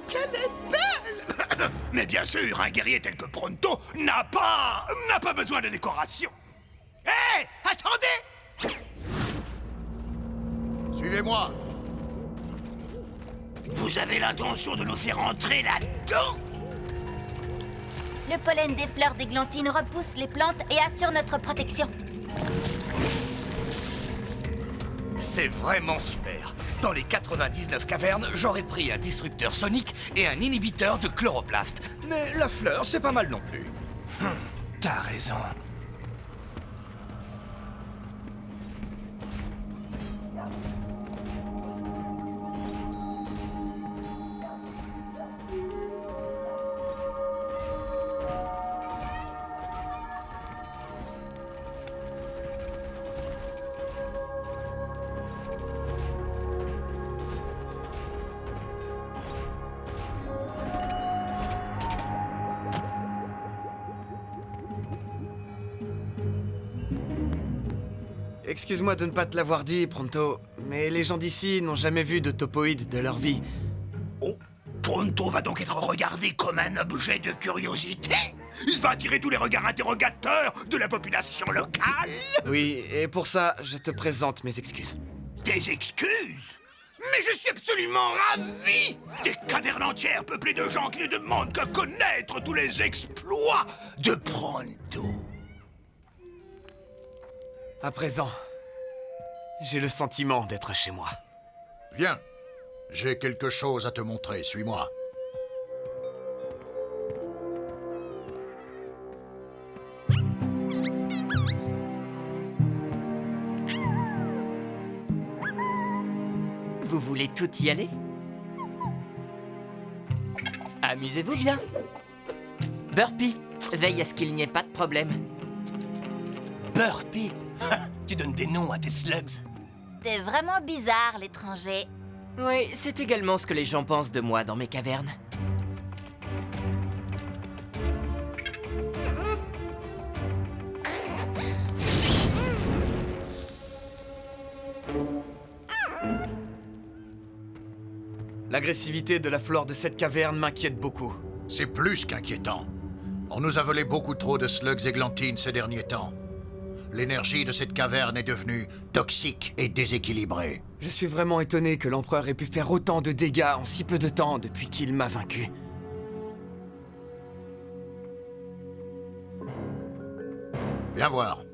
S4: Qu'elle est belle! Mais bien sûr, un guerrier tel que Pronto n'a pas besoin de décoration. Hé, attendez!
S14: Suivez-moi.
S4: Vous avez l'intention de nous faire entrer là-dedans?
S5: Le pollen des fleurs d'églantine repousse les plantes et assure notre protection.
S4: C'est vraiment super. Dans les 99 cavernes, j'aurais pris un disrupteur sonique et un inhibiteur de chloroplaste. Mais la fleur, c'est pas mal non plus. T'as raison.
S2: Excuse-moi de ne pas te l'avoir dit, Pronto, mais les gens d'ici n'ont jamais vu de topoïde de leur vie.
S4: Oh, Pronto va donc être regardé comme un objet de curiosité? Il va attirer tous les regards interrogateurs de la population locale?
S2: Oui, et pour ça, je te présente mes excuses.
S4: Des excuses? Mais je suis absolument ravi! Des cavernes entières peuplées de gens qui ne demandent qu'à connaître tous les exploits de Pronto.
S2: À présent, j'ai le sentiment d'être chez moi.
S14: Viens. J'ai quelque chose à te montrer. Suis-moi.
S1: tout y aller. Amusez-vous bien. Burpee, veille à ce qu'il n'y ait pas de problème.
S10: Burpee? Tu donnes des noms à tes slugs.
S15: T'es vraiment bizarre, l'étranger.
S1: Oui, c'est également ce que les gens pensent de moi dans mes cavernes.
S2: L'agressivité de la flore de cette caverne m'inquiète beaucoup.
S14: C'est plus qu'inquiétant. On nous a volé beaucoup trop de slugs églantines ces derniers temps. L'énergie de cette caverne est devenue toxique et déséquilibrée.
S2: Je suis vraiment étonné que l'empereur ait pu faire autant de dégâts en si peu de temps depuis qu'il m'a vaincu.
S14: Viens voir.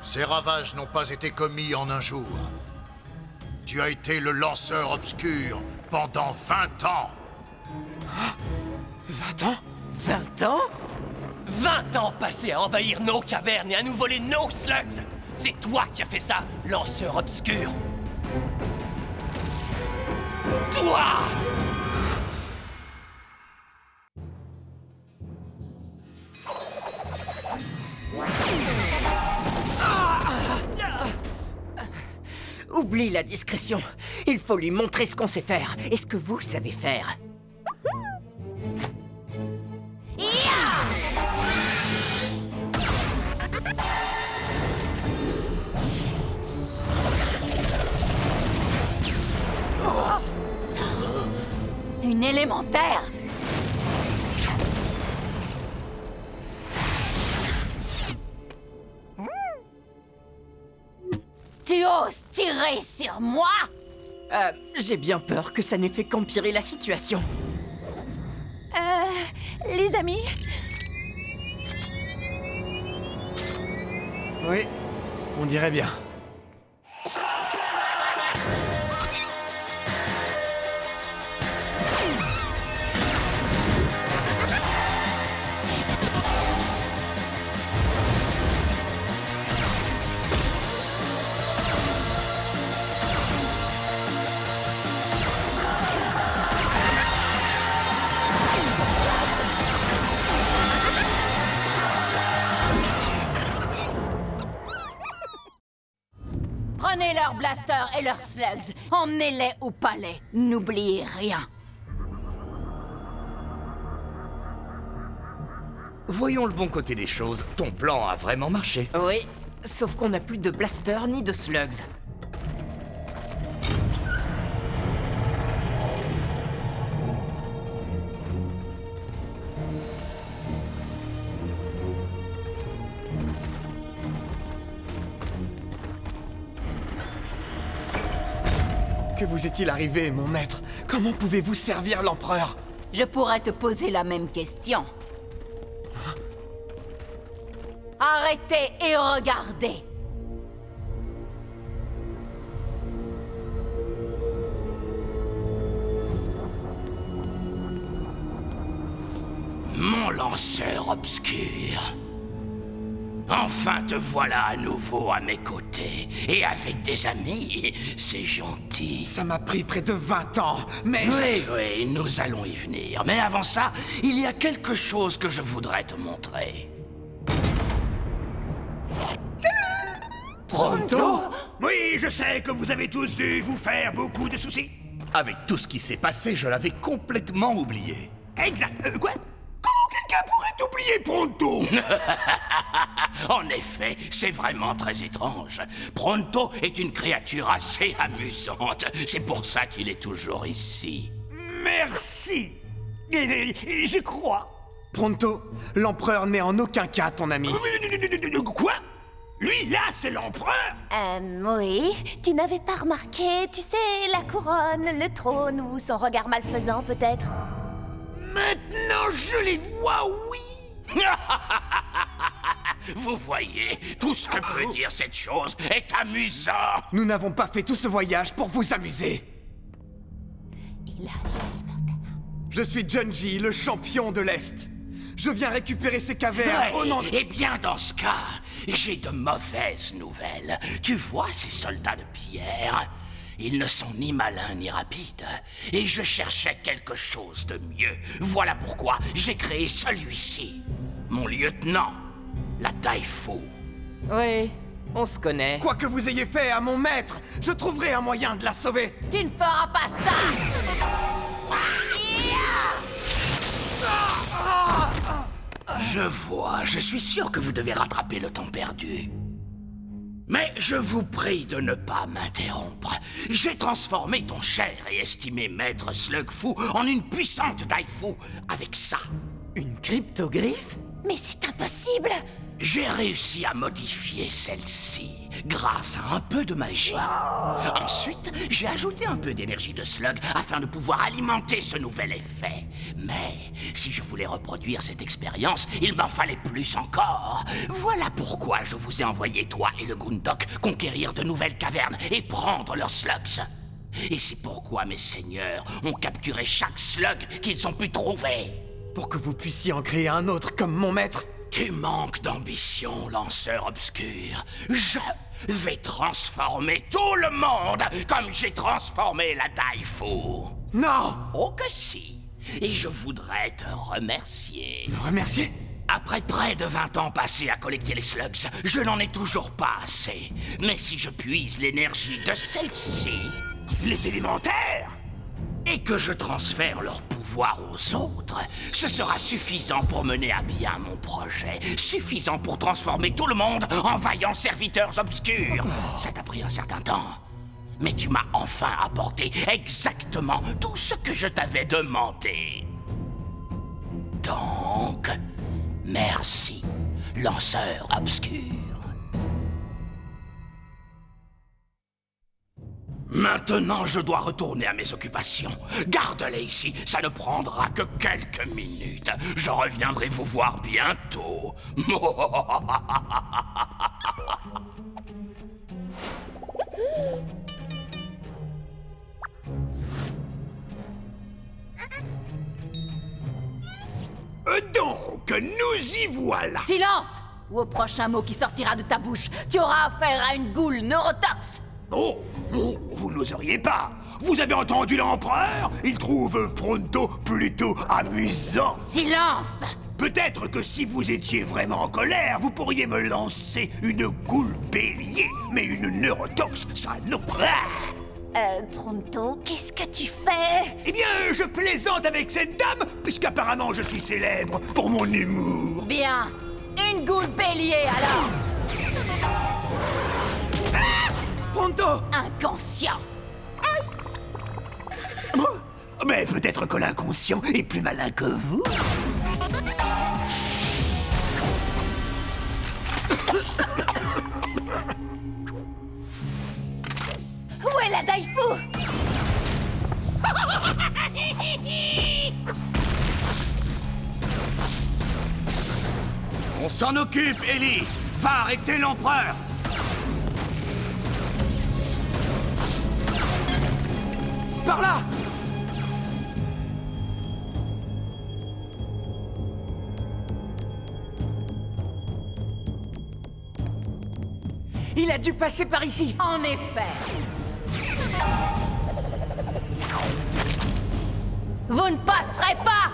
S14: Ces ravages n'ont pas été commis en un jour. Tu as été le lanceur obscur pendant 20 ans.
S2: 20 ans?
S1: 20 ans?
S10: 20 ans passés à envahir nos cavernes et à nous voler nos slugs. C'est toi qui as fait ça, lanceur obscur. Toi!
S1: Oublie la discrétion. Il faut lui montrer ce qu'on sait faire et ce que vous savez faire.
S5: Une élémentaire? Tu oses tirer sur moi?
S1: J'ai bien peur que ça n'ait fait qu'empirer la situation.
S5: Les amis?
S2: Oui, on dirait bien.
S5: Prenez leurs blasters et leurs slugs. Emmenez-les au palais. N'oubliez rien.
S4: Voyons le bon côté des choses. Ton plan a vraiment marché.
S1: Oui, sauf qu'on n'a plus de blaster ni de slugs.
S2: Que vous est-il arrivé, mon maître? Comment pouvez-vous servir l'empereur?
S5: Je pourrais te poser la même question. Arrêtez et regardez.
S4: Mon lanceur obscur. Enfin te voilà à nouveau à mes côtés. Et avec des amis, c'est gentil.
S2: Ça m'a pris près de 20 ans, mais...
S4: Oui, nous allons y venir. Mais avant ça, il y a quelque chose que je voudrais te montrer.
S2: Pronto?
S4: Oui, je sais que vous avez tous dû vous faire beaucoup de soucis. Avec tout ce qui s'est passé, je l'avais complètement oublié. Exact. Quoi? Comment quelqu'un pourrait oublier Pronto? En effet, c'est vraiment très étrange. Pronto est une créature assez amusante. C'est pour ça qu'il est toujours ici. Merci. Je crois.
S2: Pronto, l'empereur n'est en aucun cas ton ami.
S4: Quoi? Lui, là, c'est l'empereur?
S5: Oui. Tu n'avais pas remarqué, tu sais, la couronne, le trône ou son regard malfaisant peut-être?
S4: Maintenant, je les vois, oui. Vous voyez, tout ce que peut dire cette chose est amusant.
S2: Nous n'avons pas fait tout ce voyage pour vous amuser.
S5: Il a les élémentaires.
S2: Je suis Junji, le champion de l'Est. Je viens récupérer ces cavernes
S4: Ouais,
S2: au nom de...
S4: Eh bien, dans ce cas, j'ai de mauvaises nouvelles. Tu vois ces soldats de pierre? Ils ne sont ni malins ni rapides. Et je cherchais quelque chose de mieux. Voilà pourquoi j'ai créé celui-ci. Mon lieutenant, la Daifu.
S1: Oui, on se connaît.
S2: Quoi que vous ayez fait à mon maître, je trouverai un moyen de la sauver.
S5: Tu ne feras pas ça!
S4: Je vois, je suis sûr que vous devez rattraper le temps perdu. Mais je vous prie de ne pas m'interrompre. J'ai transformé ton cher et estimé maître Slugfu en une puissante Daifu avec ça.
S1: Une cryptogriffe?
S5: Mais c'est impossible!
S4: J'ai réussi à modifier celle-ci grâce à un peu de magie. Ensuite, j'ai ajouté un peu d'énergie de slug afin de pouvoir alimenter ce nouvel effet. Mais si je voulais reproduire cette expérience, il m'en fallait plus encore. Voilà pourquoi je vous ai envoyé, toi et le Gundok, conquérir de nouvelles cavernes et prendre leurs slugs. Et c'est pourquoi mes seigneurs ont capturé chaque slug qu'ils ont pu trouver.
S2: Pour que vous puissiez en créer un autre comme mon maître.
S4: Tu manques d'ambition, lanceur obscur. Je vais transformer tout le monde comme j'ai transformé la Daifu.
S2: Non!
S4: Oh que si. Et je voudrais te remercier.
S2: Me remercier?
S4: Après près de 20 ans passés à collecter les slugs, je n'en ai toujours pas assez. Mais si je puise l'énergie de celle-ci, les élémentaires, et que je transfère leur pouvoir aux autres, ce sera suffisant pour mener à bien mon projet. Suffisant pour transformer tout le monde en vaillants serviteurs obscurs. Ça t'a pris un certain temps, mais tu m'as enfin apporté exactement tout ce que je t'avais demandé. Donc, merci, lanceur obscur. Maintenant, je dois retourner à mes occupations. Garde-les ici, ça ne prendra que quelques minutes. Je reviendrai vous voir bientôt. Donc, nous y voilà.
S5: Silence! Ou au prochain mot qui sortira de ta bouche, tu auras affaire à une goule neurotox!
S4: Oh, vous n'oseriez pas. Vous avez entendu l'empereur? Il trouve Pronto plutôt amusant.
S5: Silence!
S4: Peut-être que si vous étiez vraiment en colère, vous pourriez me lancer une goule bélier, mais une neurotox, ça non.
S5: Pronto, qu'est-ce que tu fais?
S4: Eh bien, je plaisante avec cette dame, puisqu'apparemment je suis célèbre pour mon humour.
S5: Bien. Une goule bélier, alors!
S2: Pronto!
S5: Inconscient!
S4: Mais peut-être que l'inconscient est plus malin que vous.
S5: Où est la Daifu?
S4: On s'en occupe, Ellie. Va arrêter l'empereur.
S2: Par là!
S1: Il a dû passer par ici.
S5: En effet. Vous ne passerez pas!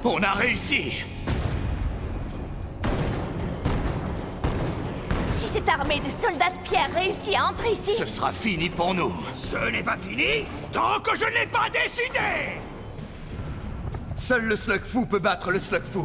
S4: On a réussi.
S5: Si cette armée de soldats de pierre réussit à entrer ici...
S4: Ce sera fini pour nous. Ce n'est pas fini tant que je n'ai pas décidé.
S2: Seul le Slugfu peut battre le Slugfu.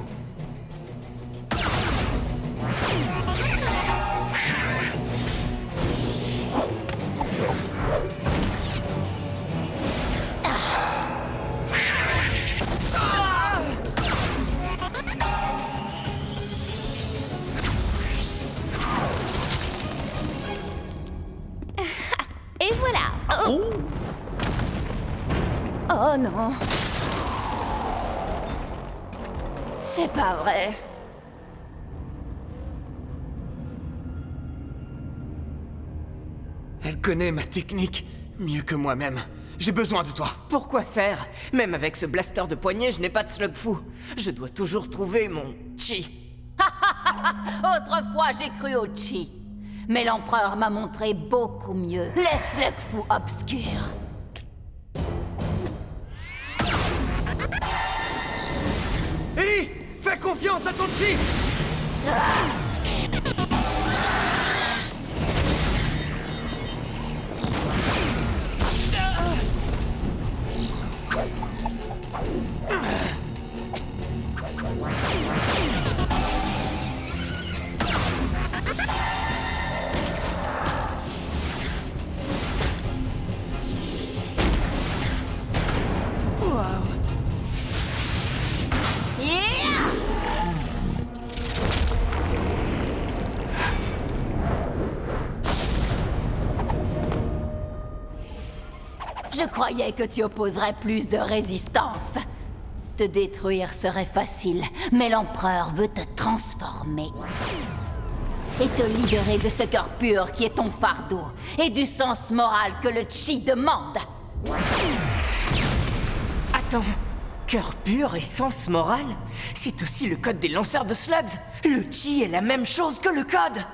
S5: Et voilà. Oh, oh non. C'est pas vrai.
S2: Elle connaît ma technique mieux que moi-même. J'ai besoin de toi.
S1: Pourquoi faire? Même avec ce blaster de poignée, je n'ai pas de slug fou. Je dois toujours trouver mon chi.
S9: Autrefois, j'ai cru au chi. Mais l'empereur m'a montré beaucoup mieux. Les slugs fous obscurs.
S2: Ellie, fais confiance à ton chi.
S9: Je croyais que tu opposerais plus de résistance. Te détruire serait facile, mais l'empereur veut te transformer. Et te libérer de ce cœur pur qui est ton fardeau, et du sens moral que le chi demande.
S1: Attends, cœur pur et sens moral? C'est aussi le code des lanceurs de slugs. Le chi est la même chose que le code.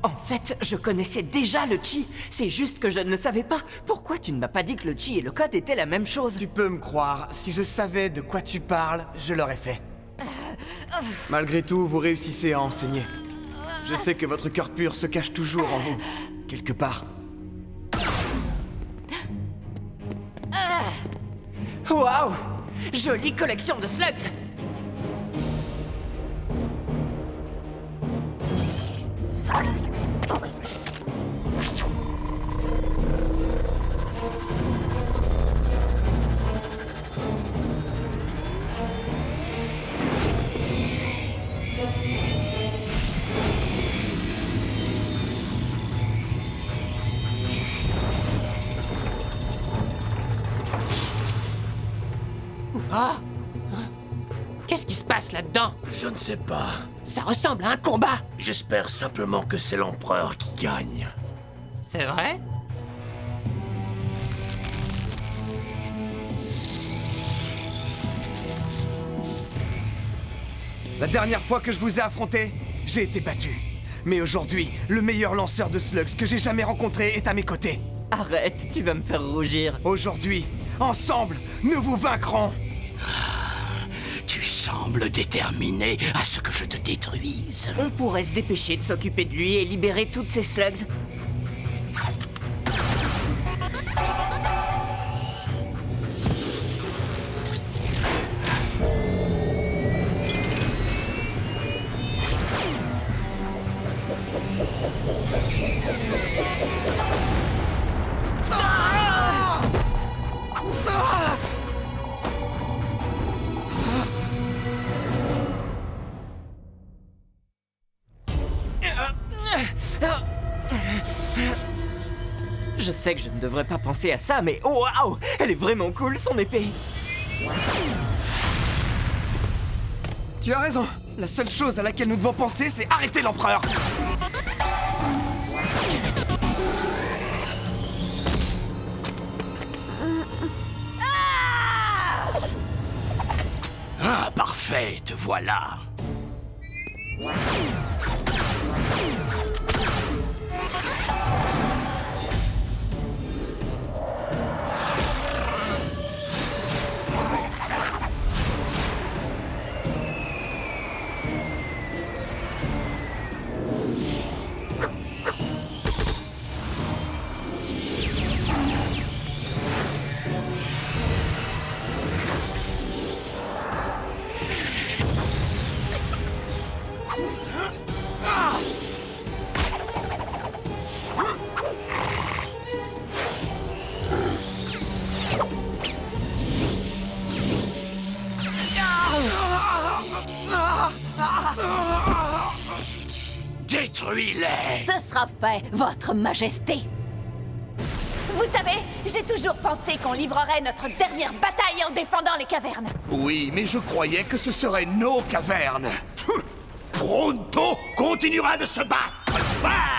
S1: En fait, je connaissais déjà le chi. C'est juste que je ne le savais pas. Pourquoi tu ne m'as pas dit que le chi et le code étaient la même chose?
S2: Tu peux me croire, si je savais de quoi tu parles, je l'aurais fait. Malgré tout, vous réussissez à enseigner. Je sais que votre cœur pur se cache toujours en vous, quelque part.
S1: Waouh! Jolie collection de slugs!
S10: Ah! Qu'est-ce qui se passe là-dedans?
S3: Je ne sais pas.
S10: Ça ressemble à un combat!
S3: J'espère simplement que c'est l'empereur qui gagne.
S10: C'est vrai?
S2: La dernière fois que je vous ai affronté, j'ai été battu. Mais aujourd'hui, le meilleur lanceur de slugs que j'ai jamais rencontré est à mes côtés.
S1: Arrête, tu vas me faire rougir.
S2: Aujourd'hui, ensemble, nous vous vaincrons.
S4: Tu sembles déterminé à ce que je te détruise.
S1: On pourrait se dépêcher de s'occuper de lui et libérer toutes ces slugs. Je sais que je ne devrais pas penser à ça, mais oh, waouh! Elle est vraiment cool, son épée!
S2: Tu as raison. La seule chose à laquelle nous devons penser, c'est arrêter l'empereur.
S4: Ah, parfait, te voilà.
S10: Détruis-les!
S9: Ce sera fait, votre majesté.
S5: Vous savez, j'ai toujours pensé qu'on livrerait notre dernière bataille en défendant les cavernes.
S4: Oui, mais je croyais que ce seraient nos cavernes. Pronto continuera de se battre. Ah!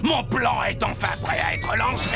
S10: Mon plan est enfin prêt à être lancé.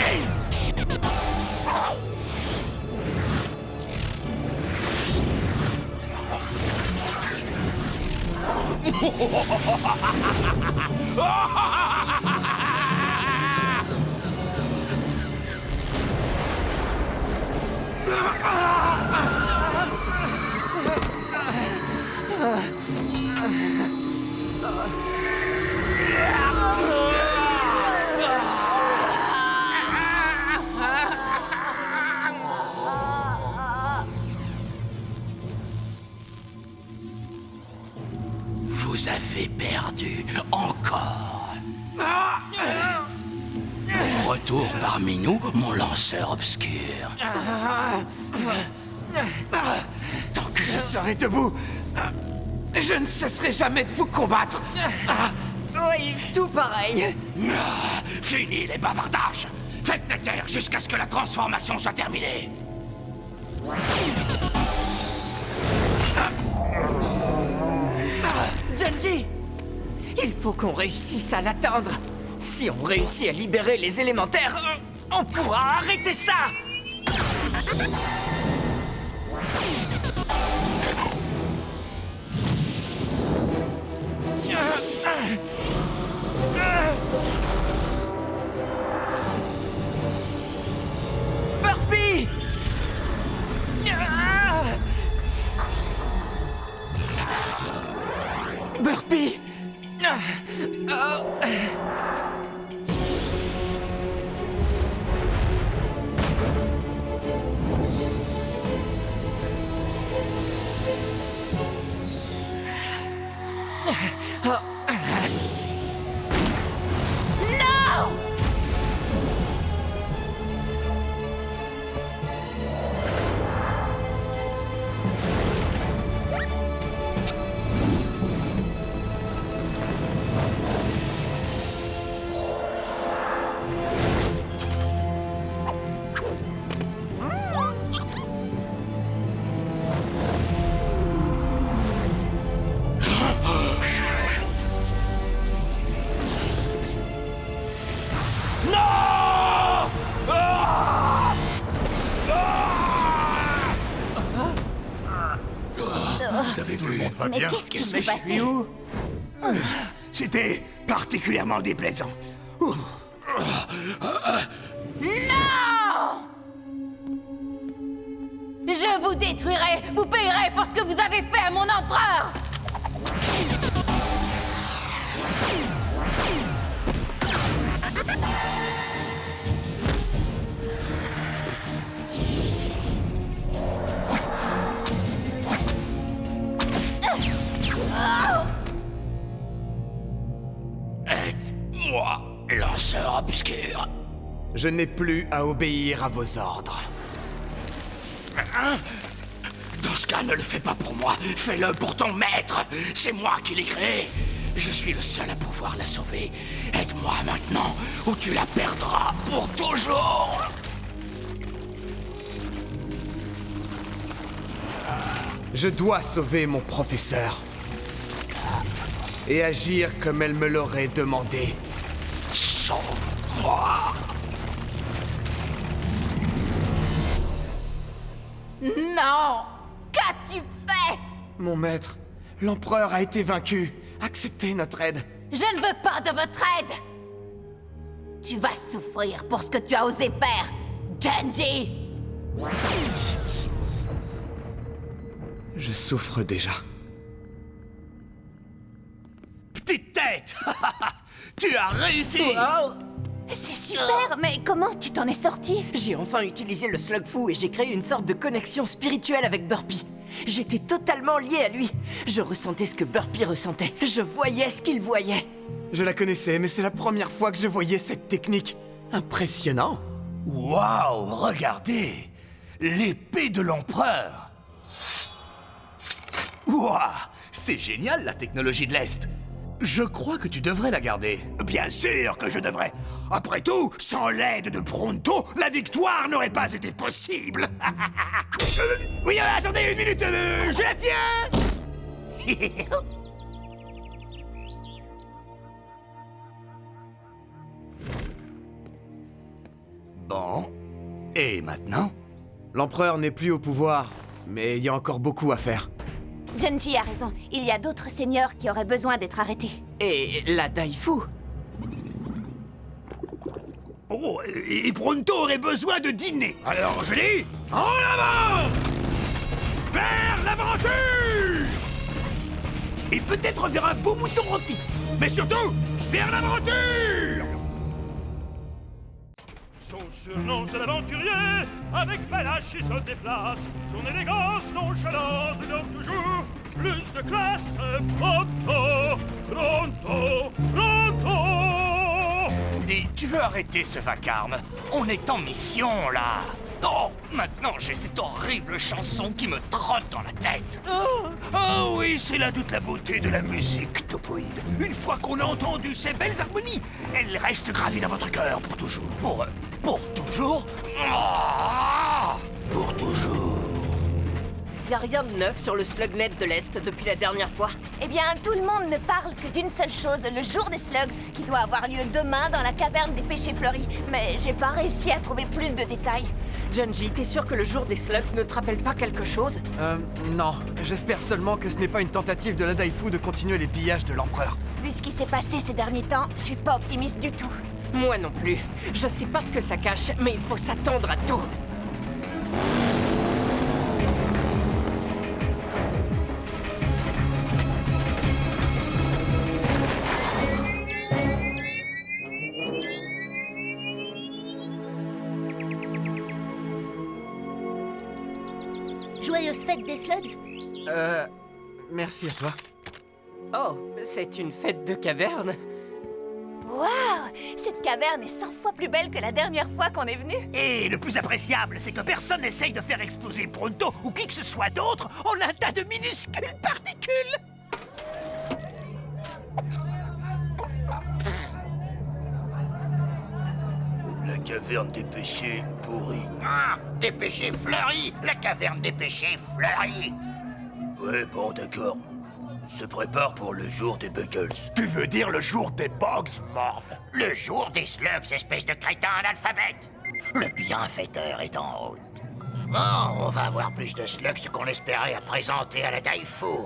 S10: Vous avez perdu encore. Retour parmi nous, mon lanceur obscur.
S2: Tant que je serai debout, je ne cesserai jamais de vous combattre.
S1: Oui, tout pareil.
S10: Fini les bavardages. Faites la terre jusqu'à ce que la transformation soit terminée.
S1: Junji, il faut qu'on réussisse à l'atteindre. Si on réussit à libérer les élémentaires, on pourra arrêter ça. Burpee! Burpee!
S4: Vous avez vu?
S9: Mais qu'est-ce qui s'est passé?
S4: C'était particulièrement déplaisant.
S9: Non! Je vous détruirai! Vous payerez pour ce que vous avez fait à mon empereur!
S10: Moi, lanceur obscur.
S2: Je n'ai plus à obéir à vos ordres.
S10: Dans ce cas, ne le fais pas pour moi. Fais-le pour ton maître. C'est moi qui l'ai créé. Je suis le seul à pouvoir la sauver. Aide-moi maintenant,
S4: ou tu la perdras pour toujours.
S2: Je dois sauver mon professeur. Et agir comme elle me l'aurait demandé.
S4: Sauve-moi.
S9: Non! Qu'as-tu fait?
S2: Mon maître, l'empereur a été vaincu. Acceptez notre aide.
S9: Je ne veux pas de votre aide! Tu vas souffrir pour ce que tu as osé faire, Genji!
S2: Je souffre déjà.
S4: Petite tête. Tu as réussi.
S1: Wow!
S5: C'est super, mais comment tu t'en es sorti?
S1: J'ai enfin utilisé le slug fou et j'ai créé une sorte de connexion spirituelle avec Burpee. J'étais totalement lié à lui. Je ressentais ce que Burpee ressentait. Je voyais ce qu'il voyait.
S2: Je la connaissais, mais c'est la première fois que je voyais cette technique. Impressionnant.
S4: Waouh, regardez. L'épée de l'empereur. Waouh, c'est génial la technologie de l'Est. Je crois que tu devrais la garder. Bien sûr que je devrais. Après tout, sans l'aide de Pronto, la victoire n'aurait pas été possible. Oui, attendez une minute, je la tiens. Bon, et maintenant?
S2: L'empereur n'est plus au pouvoir, mais il y a encore beaucoup à faire.
S5: Genji a raison, il y a d'autres seigneurs qui auraient besoin d'être arrêtés.
S1: Et la Daifu.
S4: Oh, et Pronto aurait besoin de dîner. Alors je dis, en avant! Vers l'aventure! Et peut-être vers un beau mouton rôti. Mais surtout, vers l'aventure!
S16: Son surnom c'est l'aventurier, avec panache il se déplace. Son élégance nonchalante donne toujours plus de classe. Pronto, pronto, pronto.
S4: Dis, tu veux arrêter ce vacarme? On est en mission, là. Oh, maintenant j'ai cette horrible chanson qui me trotte dans la tête. Oh oui, c'est là toute la beauté de la musique, Topoïde. Une fois qu'on a entendu ces belles harmonies, elles restent gravées dans votre cœur pour toujours. Pour toujours? Oh, pour toujours.
S1: Y a rien de neuf sur le Slugnet de l'Est depuis la dernière fois.
S5: Eh bien, tout le monde ne parle que d'une seule chose, le jour des slugs, qui doit avoir lieu demain dans la caverne des péchés fleuris. Mais j'ai pas réussi à trouver plus de détails.
S1: Genji, t'es sûr que le jour des slugs ne te rappelle pas quelque chose?
S2: Non. J'espère seulement que ce n'est pas une tentative de la Daifu de continuer les pillages de l'empereur.
S5: Vu ce qui s'est passé ces derniers temps, je suis pas optimiste du tout.
S1: Moi non plus. Je sais pas ce que ça cache, mais il faut s'attendre à tout.
S15: Joyeuse fête des slugs?
S2: Merci à toi.
S1: Oh, c'est une fête de caverne.
S5: Waouh! Cette caverne est 100 fois plus belle que la dernière fois qu'on est venu.
S4: Et le plus appréciable, c'est que personne n'essaye de faire exploser Pronto ou qui que ce soit d'autre en un tas de minuscules particules. La caverne des péchés pourris. Ah, des péchés fleuris! La caverne des péchés fleuris! Ouais, bon, d'accord. Se prépare pour le jour des Buggles. Tu veux dire le jour des Bugs, Morph? Le jour des Slugs, espèce de crétin analphabète! Le bienfaiteur est en route. Bon, on va avoir plus de Slugs qu'on espérait à présenter à la Daifu.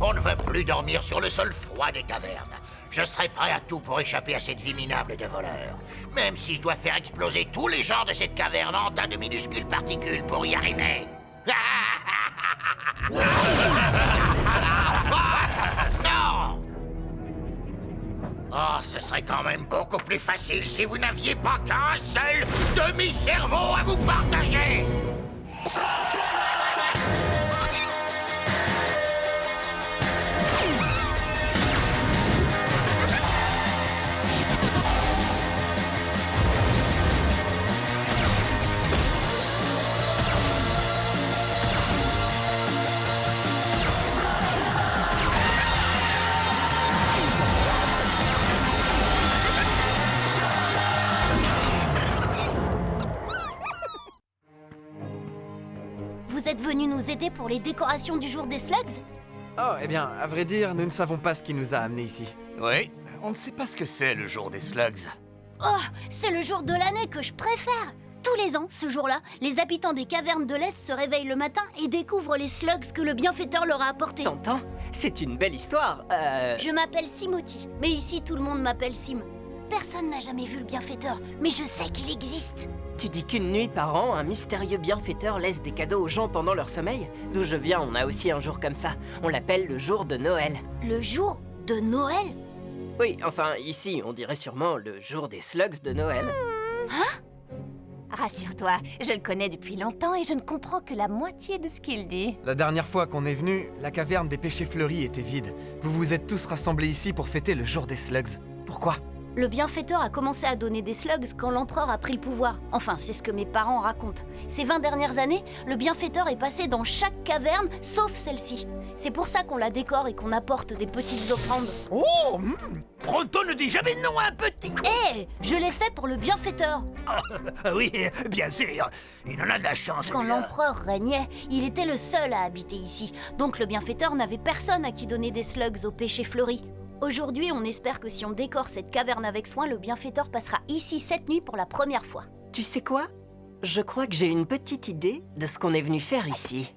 S4: On ne veut plus dormir sur le sol froid des tavernes. Je serai prêt à tout pour échapper à cette vie minable de voleurs. Même si je dois faire exploser tous les genres de cette caverne en tas de minuscules particules pour y arriver. Non! Oh, ce serait quand même beaucoup plus facile si vous n'aviez pas qu'un seul demi-cerveau à vous partager!
S17: êtes venu nous aider pour les décorations du jour des Slugs?
S2: Oh, eh bien, à vrai dire, nous ne savons pas ce qui nous a amenés ici.
S18: Oui, on ne sait pas ce que c'est le jour des Slugs.
S17: Oh, c'est le jour de l'année que je préfère! Tous les ans, ce jour-là, les habitants des cavernes de l'Est se réveillent le matin et découvrent les slugs que le bienfaiteur leur a apportés.
S1: T'entends? C'est une belle histoire.
S17: Je m'appelle Simoti, mais ici tout le monde m'appelle Sim. Personne n'a jamais vu le bienfaiteur, mais je sais qu'il existe.
S1: Tu dis qu'une nuit par an, un mystérieux bienfaiteur laisse des cadeaux aux gens pendant leur sommeil? D'où je viens, on a aussi un jour comme ça. On l'appelle le jour de Noël.
S17: Le jour de Noël?
S1: Oui, enfin, ici, on dirait sûrement le jour des slugs de Noël.
S5: Hein? Rassure-toi, je le connais depuis longtemps et je ne comprends que la moitié de ce qu'il dit.
S2: La dernière fois qu'on est venu, la caverne des péchés fleuris était vide. Vous vous êtes tous rassemblés ici pour fêter le jour des slugs. Pourquoi?
S17: Le bienfaiteur a commencé à donner des slugs quand l'empereur a pris le pouvoir. Enfin, c'est ce que mes parents racontent. Ces 20 dernières années, le bienfaiteur est passé dans chaque caverne, sauf celle-ci. C'est pour ça qu'on la décore et qu'on apporte des petites offrandes.
S4: Oh, Pronto ne dit jamais non à un petit.
S17: Hé, je l'ai fait pour le bienfaiteur.
S4: Oui, bien sûr. Il en a de la chance.
S17: Quand
S4: celui-là.
S17: l'empereur régnait, il était le seul à habiter ici. Donc le bienfaiteur n'avait personne à qui donner des slugs au péché fleuri. Aujourd'hui, on espère que si on décore cette caverne avec soin, le bienfaiteur passera ici cette nuit pour la première fois.
S1: Tu sais quoi? Je crois que j'ai une petite idée de ce qu'on est venu faire ici.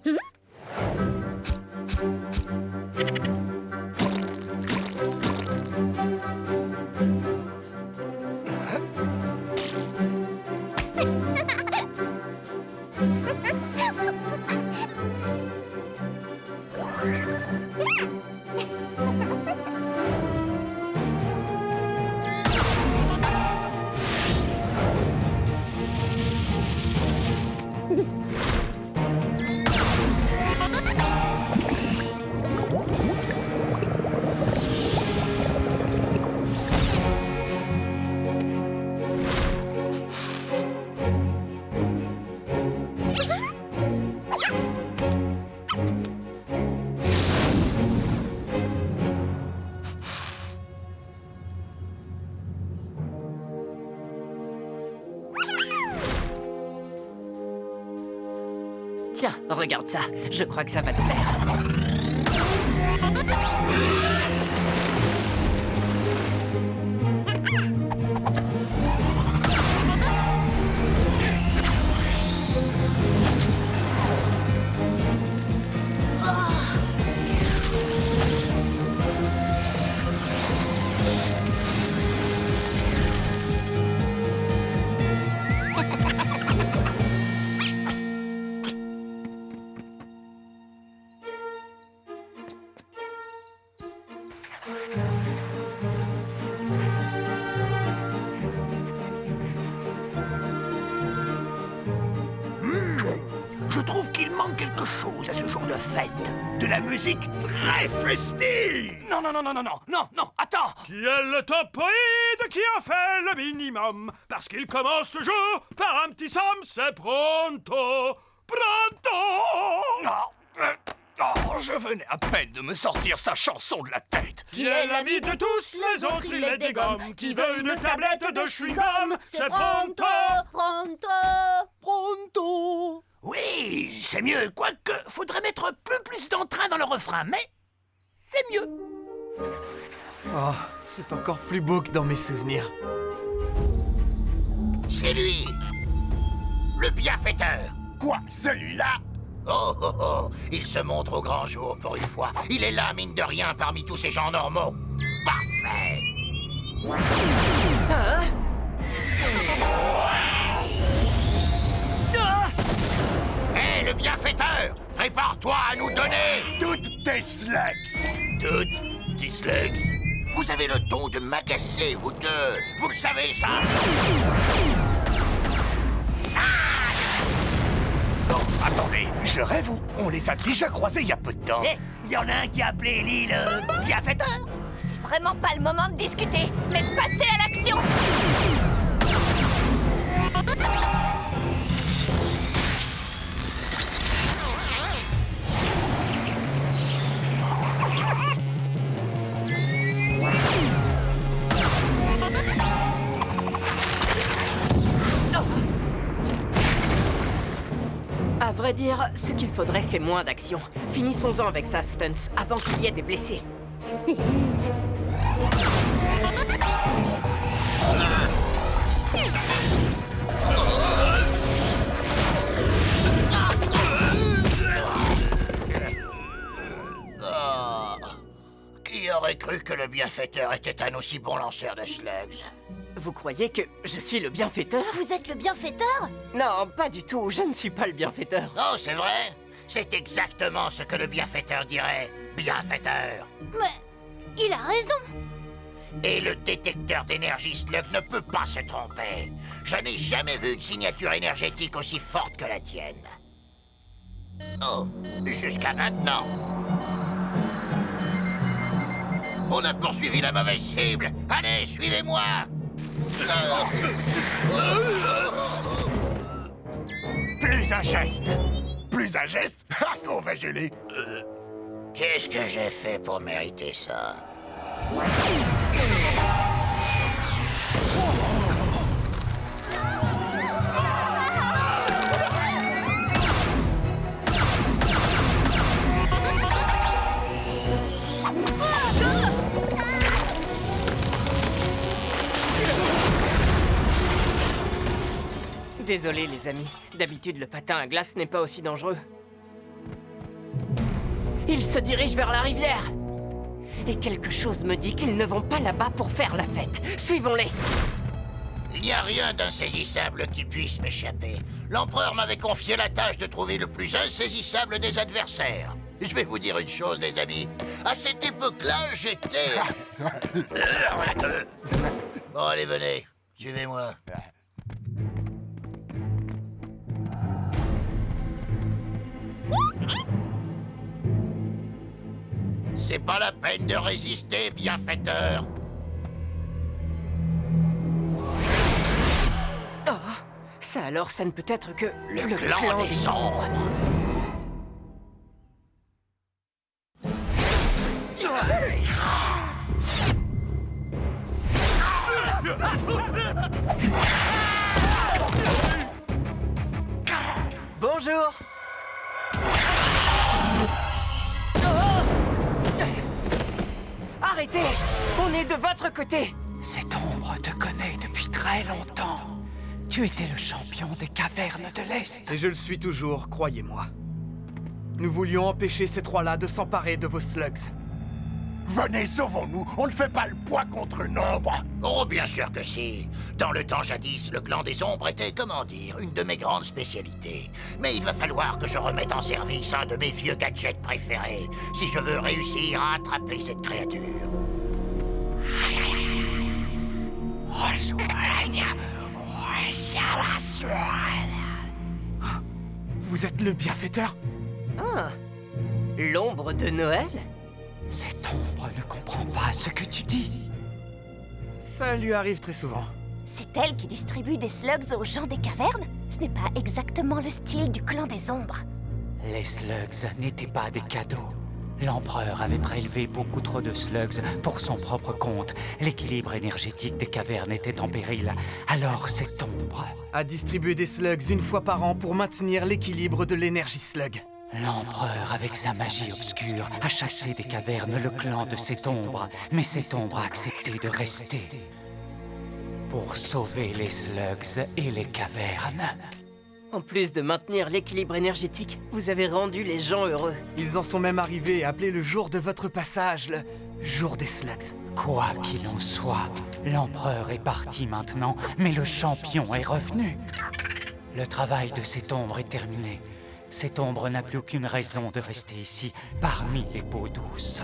S1: Tiens, regarde ça. Je crois que ça va te plaire.
S4: Je trouve qu'il manque quelque chose à ce jour de fête. De la musique très festive.
S16: Non, attends. Qui est le topoïde qui a fait le minimum? Parce qu'il commence toujours par un petit somme, c'est pronto.
S18: Je venais à peine de me sortir sa chanson de la tête.
S16: Qui est l'ami de tous, les autres il les dégomme. Qui veut une tablette de chewing-gum? C'est pronto.
S4: Oui, c'est mieux. Quoique, faudrait mettre un peu plus d'entrain dans le refrain, mais c'est mieux.
S2: Oh, c'est encore plus beau que dans mes souvenirs.
S3: C'est lui, le bienfaiteur.
S4: Quoi, celui-là?
S3: Oh, oh, oh, il se montre au grand jour pour une fois. Il est là, mine de rien, parmi tous ces gens normaux. Parfait. Hé, le bienfaiteur, prépare-toi à nous donner
S4: toutes tes slugs.
S3: Toutes tes slugs? Vous avez le don de m'agacer, vous deux. Vous le savez, ça?
S4: Attendez, je rêve ou on les a déjà croisés il y a peu de temps? Il y en a un qui a appelé Ellie le bienfaiteur.
S5: C'est vraiment pas le moment de discuter, mais de passer à l'action.
S1: vrai dire, ce qu'il faudrait, c'est moins d'action. Finissons-en avec ça, Stunts, avant qu'il y ait des blessés.
S3: Qui aurait cru que le bienfaiteur était un aussi bon lanceur de slugs?
S1: Vous croyez que je suis le bienfaiteur?
S17: Vous êtes le bienfaiteur?
S1: Non, pas du tout, je ne suis pas le bienfaiteur.
S3: Oh, c'est vrai? C'est exactement ce que le bienfaiteur dirait. Bienfaiteur.
S17: Mais il a raison.
S3: Et le détecteur d'énergie slug ne peut pas se tromper. Je n'ai jamais vu une signature énergétique aussi forte que la tienne. Oh, jusqu'à maintenant. On a poursuivi la mauvaise cible. Allez, suivez-moi.
S4: Plus un geste. Plus un geste? On va geler.
S3: Qu'est-ce que j'ai fait pour mériter ça?
S1: Désolé les amis, d'habitude le patin à glace n'est pas aussi dangereux. Ils se dirigent vers la rivière. Et quelque chose me dit qu'ils ne vont pas là-bas pour faire la fête. Suivons-les.
S3: Il n'y a rien d'insaisissable qui puisse m'échapper. L'empereur m'avait confié la tâche de trouver le plus insaisissable des adversaires. Je vais vous dire une chose, les amis. À cette époque-là, j'étais... Bon, allez, venez. Suivez-moi. C'est pas la peine de résister, bienfaiteur.
S1: Oh, ça alors, ça ne peut être que
S3: le clan des ombres.
S1: Bonjour. Arrêtez! On est de votre côté!
S13: Cette ombre te connaît depuis très longtemps. Tu étais le champion des cavernes de l'Est.
S2: Et je le suis toujours, croyez-moi. Nous voulions empêcher ces trois-là de s'emparer de vos slugs.
S4: Venez, sauvons-nous. On ne fait pas le poids contre une ombre.
S3: Oh, bien sûr que si. Dans le temps jadis, le clan des ombres était, comment dire, une de mes grandes spécialités. Mais il va falloir que je remette en service un de mes vieux gadgets préférés, si je veux réussir à attraper cette créature.
S2: Vous êtes le bienfaiteur?
S1: Ah, l'ombre de Noël?
S13: Cette ombre ne comprend pas ce que tu dis.
S2: Ça lui arrive très souvent.
S5: C'est elle qui distribue des slugs aux gens des cavernes? Ce n'est pas exactement le style du clan des ombres.
S13: Les slugs n'étaient pas des cadeaux. L'empereur avait prélevé beaucoup trop de slugs pour son propre compte. L'équilibre énergétique des cavernes était en péril. Alors cette ombre
S2: a distribué des slugs une fois par an pour maintenir l'équilibre de l'énergie slug.
S13: L'empereur, avec sa magie obscure, a chassé des cavernes le clan de cette ombre. Mais cette ombre a accepté de rester pour sauver les slugs et les cavernes.
S1: En plus de maintenir l'équilibre énergétique, vous avez rendu les gens heureux.
S2: Ils en sont même arrivés à appeler le jour de votre passage le jour des slugs.
S13: Quoi qu'il en soit, l'empereur est parti maintenant, mais le champion est revenu. Le travail de cette ombre est terminé. Cette ombre n'a plus aucune raison de rester ici, parmi les peaux douces.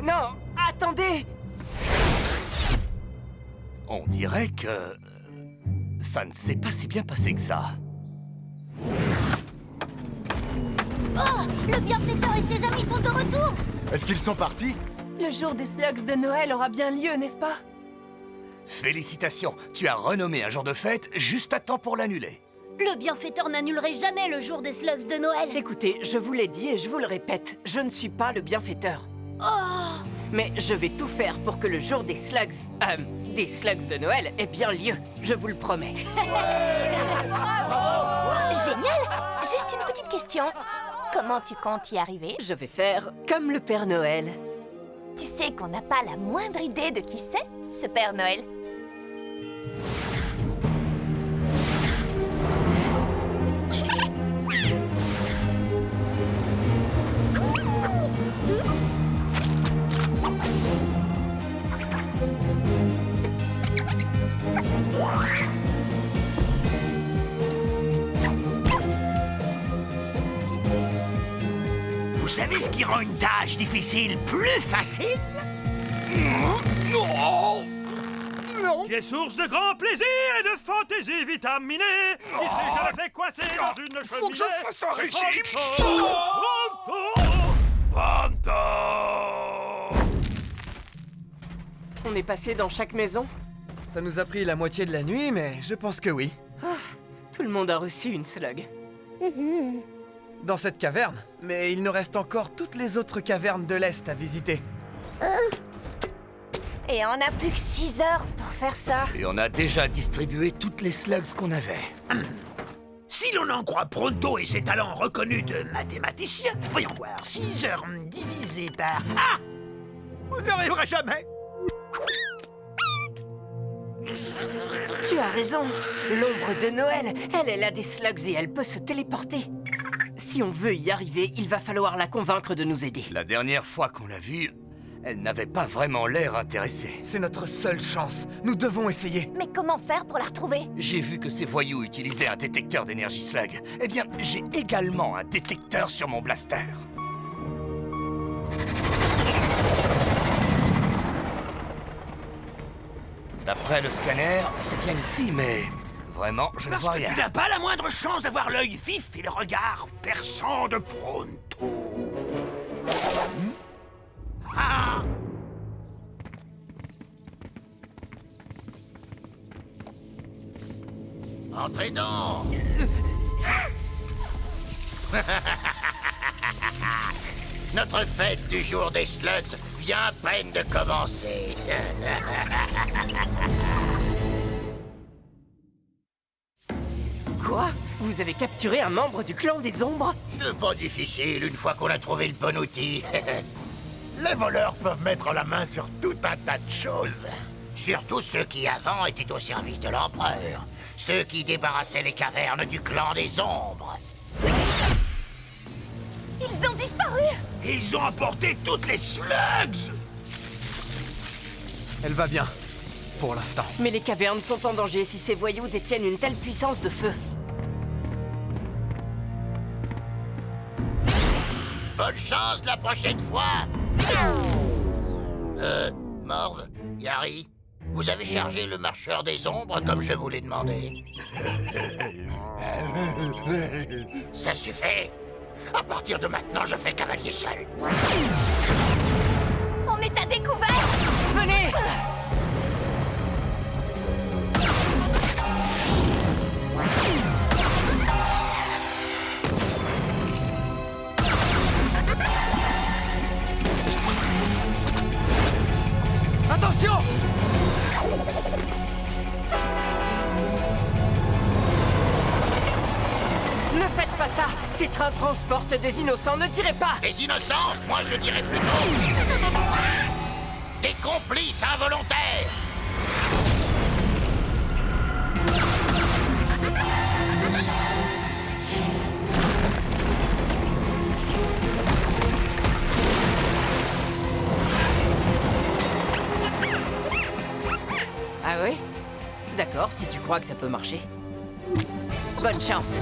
S1: Non, attendez!
S18: On dirait que... ça ne s'est pas si bien passé que ça.
S17: Oh! Le bienfaiteur et ses amis sont de retour!
S2: Est-ce qu'ils sont partis?
S19: Le jour des slugs de Noël aura bien lieu, n'est-ce pas?
S18: Félicitations, tu as renommé un jour de fête juste à temps pour l'annuler.
S17: Le bienfaiteur n'annulerait jamais le jour des slugs de Noël.
S1: Écoutez, je vous l'ai dit et je vous le répète, je ne suis pas le bienfaiteur.
S17: Oh!
S1: Mais je vais tout faire pour que le jour des slugs, Des slugs de Noël est bien lieu, je vous le promets.
S5: Génial! Juste une petite question. Comment tu comptes y arriver?
S1: Je vais faire comme le Père Noël.
S5: Tu sais qu'on n'a pas la moindre idée de qui c'est, ce Père Noël.
S4: Vous savez ce qui rend une tâche difficile plus facile?
S16: Qui est source de grand plaisir et de fantaisie vitaminée. Qui s'est jamais fait coincer dans une cheminée.
S4: Faut que je fasse un régime.
S1: On est passé dans chaque maison?
S2: Ça nous a pris la moitié de la nuit, mais je pense que oui.
S1: Tout le monde a reçu une slug.
S2: Dans cette caverne, mais il nous reste encore toutes les autres cavernes de l'Est à visiter.
S5: Et on n'a plus que 6 heures pour faire ça.
S18: Et on a déjà distribué toutes les slugs qu'on avait.
S4: Si l'on en croit Pronto et ses talents reconnus de mathématicien, voyons voir, 6 heures divisé par... Ah! On n'y arrivera jamais.
S1: Tu as raison. L'ombre de Noël, elle a des slugs et elle peut se téléporter. Si on veut y arriver, il va falloir la convaincre de nous aider.
S18: La dernière fois qu'on l'a vue, elle n'avait pas vraiment l'air intéressée.
S2: C'est notre seule chance. Nous devons essayer.
S5: Mais comment faire pour la retrouver?
S18: J'ai vu que ces voyous utilisaient un détecteur d'énergie slug. Eh bien, j'ai également un détecteur sur mon blaster. D'après le scanner, c'est bien ici, mais... Vraiment, je ne vois rien.
S4: Parce que tu n'as pas la moindre chance d'avoir l'œil vif et le regard perçant de Pronto. Ah!
S3: Entrez donc. Notre fête du jour des slugs vient à peine de commencer.
S1: Quoi? Vous avez capturé un membre du clan des ombres?
S3: C'est pas difficile une fois qu'on a trouvé le bon outil. Les voleurs peuvent mettre la main sur tout un tas de choses. Surtout ceux qui avant étaient au service de l'empereur. Ceux qui débarrassaient les cavernes du clan des ombres.
S5: Ils ont disparu!
S4: Ils ont apporté toutes les slugs!
S2: Elle va bien, pour l'instant.
S1: Mais les cavernes sont en danger si ces voyous détiennent une telle puissance de feu.
S3: Bonne chance la prochaine fois! Morve, Yari, vous avez chargé le marcheur des ombres comme je vous l'ai demandé. Ça suffit! À partir de maintenant, je fais cavalier seul.
S5: On est à découvert!
S1: Venez!
S2: Attention!
S1: Ne faites pas ça! Ces trains transportent des innocents, ne tirez pas!
S3: Des innocents? Moi, je dirais plutôt... des complices involontaires!
S1: Ah oui? D'accord, si tu crois que ça peut marcher. Bonne chance!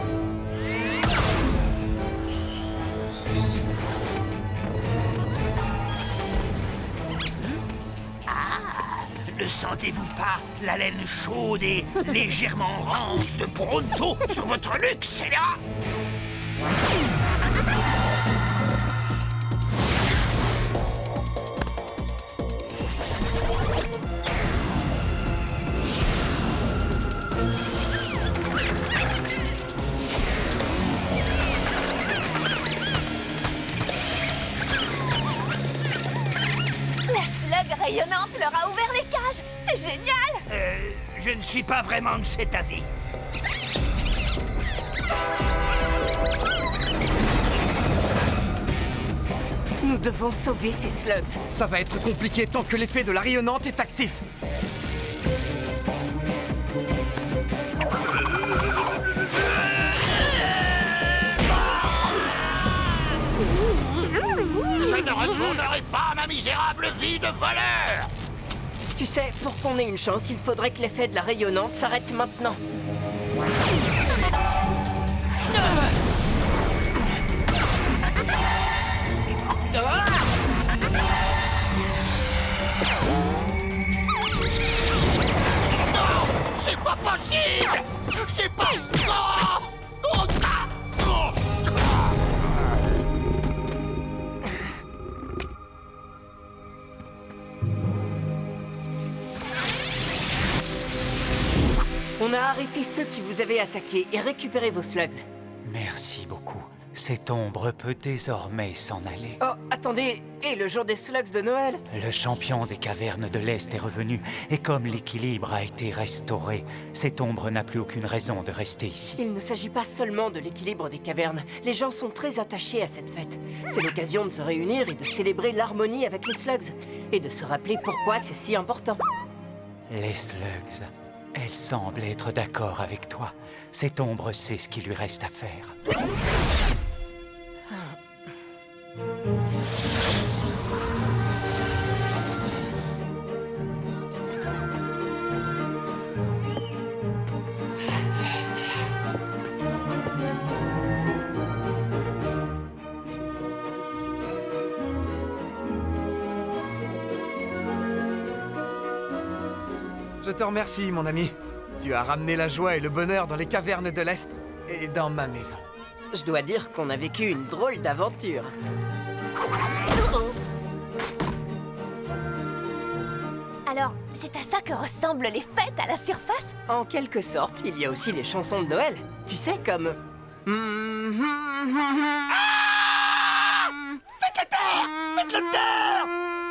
S4: Ne sentez-vous pas la laine chaude et légèrement rance de Pronto sur votre nuque, c'est là?
S5: La slug rayonnante leur a ouvert les cages! C'est génial!
S4: Je ne suis pas vraiment de cet avis.
S1: Nous devons sauver ces slugs.
S2: Ça va être compliqué tant que l'effet de la rayonnante est actif.
S3: Je ne retournerai pas à ma misérable vie de voleur!
S1: Tu sais, pour qu'on ait une chance, il faudrait que l'effet de la rayonnante s'arrête maintenant.
S3: C'est pas possible! C'est pas...
S1: On a arrêté ceux qui vous avaient attaqué et récupéré vos slugs.
S13: Merci beaucoup. Cette ombre peut désormais s'en aller.
S1: Oh, attendez, et le jour des slugs de Noël?
S13: Le champion des cavernes de l'Est est revenu, et comme l'équilibre a été restauré, cette ombre n'a plus aucune raison de rester ici.
S1: Il ne s'agit pas seulement de l'équilibre des cavernes. Les gens sont très attachés à cette fête. C'est l'occasion de se réunir et de célébrer l'harmonie avec les slugs. Et de se rappeler pourquoi c'est si important.
S13: Les slugs, elle semble être d'accord avec toi. Cette ombre sait ce qu'il lui reste à faire.
S2: Je te remercie, mon ami. Tu as ramené la joie et le bonheur dans les cavernes de l'Est et dans ma maison.
S1: Je dois dire qu'on a vécu une drôle d'aventure.
S5: Alors, c'est à ça que ressemblent les fêtes à la surface?
S1: En quelque sorte, il y a aussi les chansons de Noël. Tu sais, comme...
S3: Faites-le taire! Faites-le taire!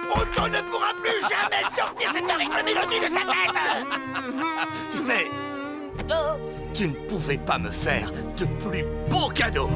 S3: Proto ne pourra plus jamais sortir cette horrible mélodie de sa tête!
S18: Tu sais, tu ne pouvais pas me faire de plus beaux cadeaux.